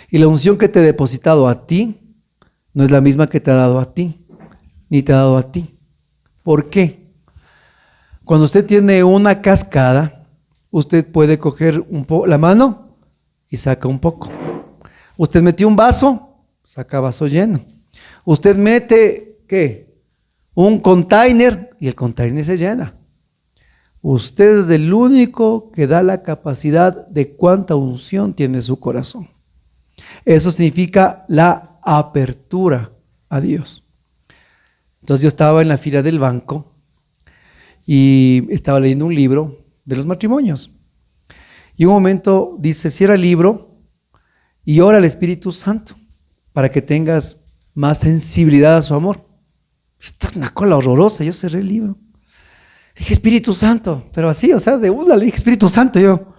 Y la unción que te he depositado a ti no es la misma que te ha dado a ti, ni te ha dado a ti. ¿Por qué? Cuando usted tiene una cascada, usted puede coger la mano y saca un poco. Usted metió un vaso, saca vaso lleno. Usted mete, ¿qué? Un container y el container se llena. Usted es el único que da la capacidad de cuánta unción tiene su corazón. Eso significa la apertura a Dios. Entonces yo estaba en la fila del banco y estaba leyendo un libro de los matrimonios. Y un momento dice, cierra el libro y ora al Espíritu Santo para que tengas más sensibilidad a su amor. Esta es una cola horrorosa. Yo cerré el libro. Dije, Espíritu Santo, pero así, o sea, de una le dije, Espíritu Santo, yo,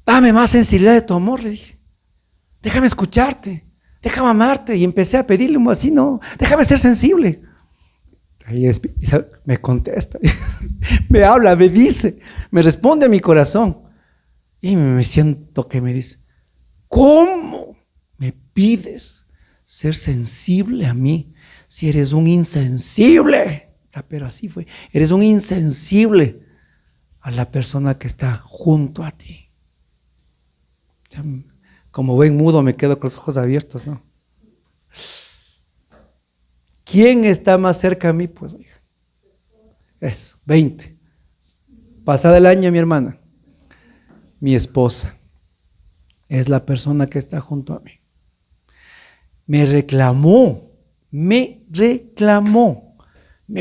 dame más sensibilidad de tu amor, le dije. Déjame escucharte, déjame amarte. Y empecé a pedirle así, no, déjame ser sensible. Ahí me contesta, me habla, me dice, me responde a mi corazón. Y me siento que me dice, ¿cómo me pides ser sensible a mí si eres un insensible? Pero así fue, eres un insensible a la persona que está junto a ti. Como buen mudo me quedo con los ojos abiertos, ¿no? ¿Quién está más cerca a mí? Pues, oiga, eso, 20. Pasada el año, mi hermana, mi esposa, es la persona que está junto a mí. Me reclamó, me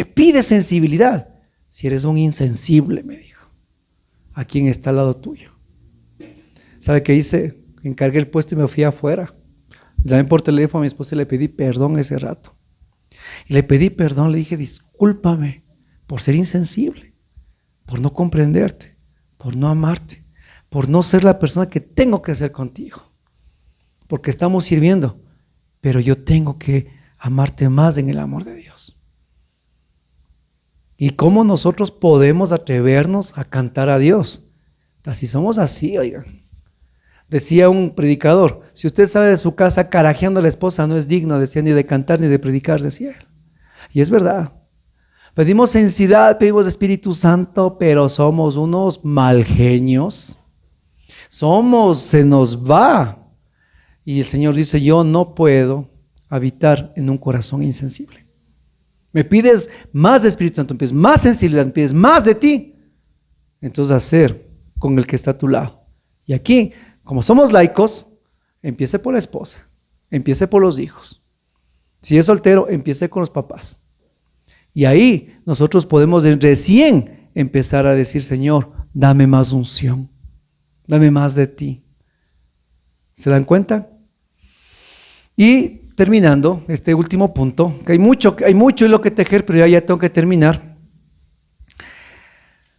pide sensibilidad. Si eres un insensible, me dijo, ¿a quién está al lado tuyo? ¿Sabe qué hice? Encargué el puesto y me fui afuera. Llamé por teléfono a mi esposa y le pedí perdón ese rato. Y le pedí perdón, le dije, discúlpame por ser insensible. por no comprenderte, por no amarte, por no ser la persona que tengo que ser contigo. Porque estamos sirviendo, pero yo tengo que amarte más en el amor de Dios. ¿Y cómo nosotros podemos atrevernos a cantar a Dios? Si somos así, oigan. Decía un predicador, si usted sale de su casa carajeando a la esposa, no es digno, decía, ni de cantar ni de predicar, decía él. Y es verdad. Pedimos sensibilidad, pedimos Espíritu Santo, pero somos unos mal genios. Se nos va. Y el Señor dice, yo no puedo habitar en un corazón insensible. Me pides más de Espíritu Santo, me pides más sensibilidad, me pides más de ti. Entonces hacer con el que está a tu lado. Y aquí, como somos laicos, empiece por la esposa, empiece por los hijos. Si es soltero, empiece con los papás. Y ahí nosotros podemos recién empezar a decir, Señor, dame más unción, dame más de ti. ¿Se dan cuenta? Y terminando este último punto, que hay mucho en lo que tejer, pero ya tengo que terminar.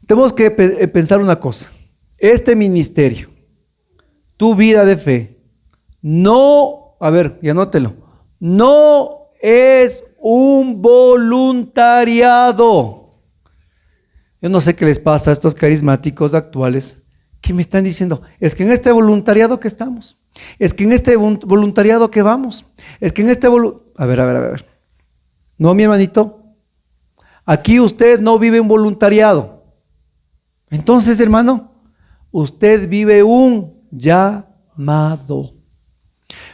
Tenemos que pensar una cosa. Este ministerio, tu vida de fe, no, a ver, y anótelo, no es un voluntariado. Yo no sé qué les pasa a estos carismáticos actuales que me están diciendo, es que en este voluntariado que estamos, es que en este voluntariado que vamos, es que en este a ver. No, mi hermanito, aquí usted no vive un voluntariado. Entonces, hermano, usted vive un llamado.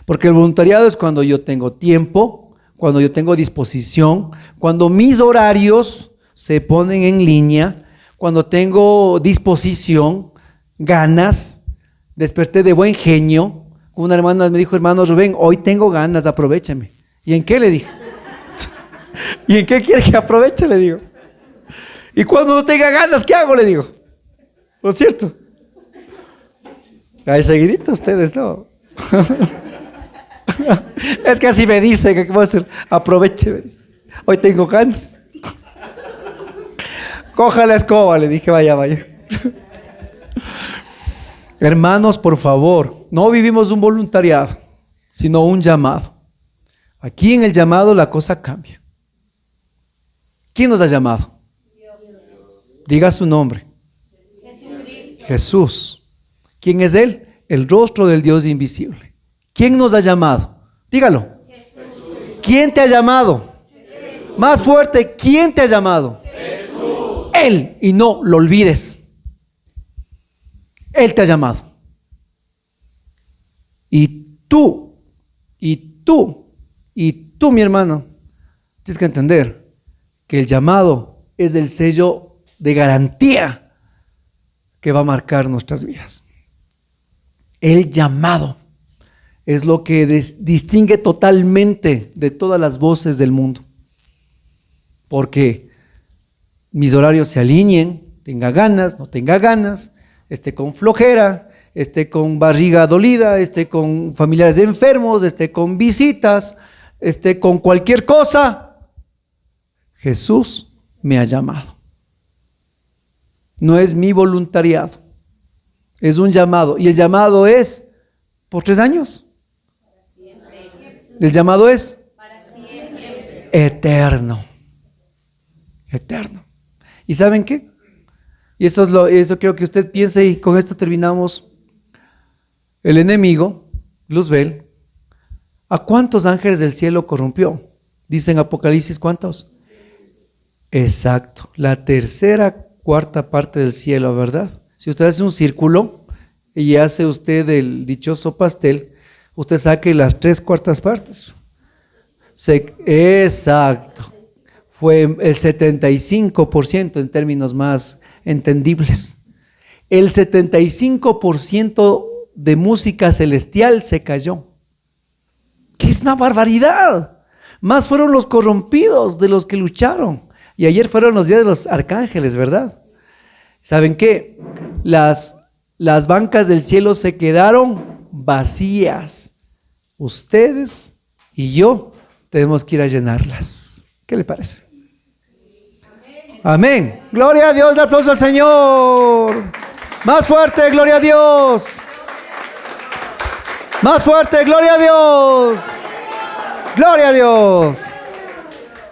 Porque el voluntariado es cuando yo tengo tiempo, cuando yo tengo disposición, cuando mis horarios se ponen en línea, cuando tengo disposición, ganas, desperté de buen genio. Una hermana me dijo, hermano Rubén, hoy tengo ganas, aprovechame. ¿Y en qué? Le dije. ¿Y en qué quiere que aproveche? Le digo. Y cuando no tenga ganas, ¿qué hago? Le digo. ¿No es cierto? Ahí seguidito ustedes, ¿no? Es que así me dice, ¿qué voy a hacer? Aproveche, hoy tengo ganas. Coja la escoba, le dije, vaya. Hermanos, por favor, no vivimos un voluntariado, sino un llamado. Aquí en el llamado la cosa cambia. ¿Quién nos ha llamado? Dios. Diga su nombre. Jesús. ¿Quién es Él? El rostro del Dios invisible. ¿Quién nos ha llamado? Dígalo. Jesús. ¿Quién te ha llamado? Jesús. Más fuerte, ¿quién te ha llamado? Jesús. Él, y no lo olvides. Él te ha llamado. Y tú, mi hermano, tienes que entender que el llamado es el sello de garantía que va a marcar nuestras vidas. El llamado es lo que distingue totalmente de todas las voces del mundo. Porque mis horarios se alineen, tenga ganas, no tenga ganas, esté con flojera, esté con barriga dolida, esté con familiares enfermos, esté con visitas, esté con cualquier cosa. Jesús me ha llamado. No es mi voluntariado, es un llamado. Y el llamado es por 3 años. El llamado es eterno. Eterno. ¿Y saben qué? Y eso quiero que usted piense, y con esto terminamos. El enemigo, Luzbel, ¿a cuántos ángeles del cielo corrompió? Dice en Apocalipsis, ¿cuántos? Exacto, la tercera, cuarta parte del cielo, ¿verdad? Si usted hace un círculo y hace usted el dichoso pastel, usted saque las 3/4 partes. Exacto. Fue el 75% en términos más entendibles. El 75% de música celestial se cayó. Que es una barbaridad. Más fueron los corrompidos de los que lucharon. Y ayer fueron los días de los arcángeles, ¿verdad? ¿Saben qué? Las bancas del cielo se quedaron vacías. Ustedes y yo tenemos que ir a llenarlas. ¿Qué le parece? Amén. Gloria a Dios, el aplauso al Señor. Más fuerte, gloria a Dios. Más fuerte, gloria a Dios. Gloria a Dios.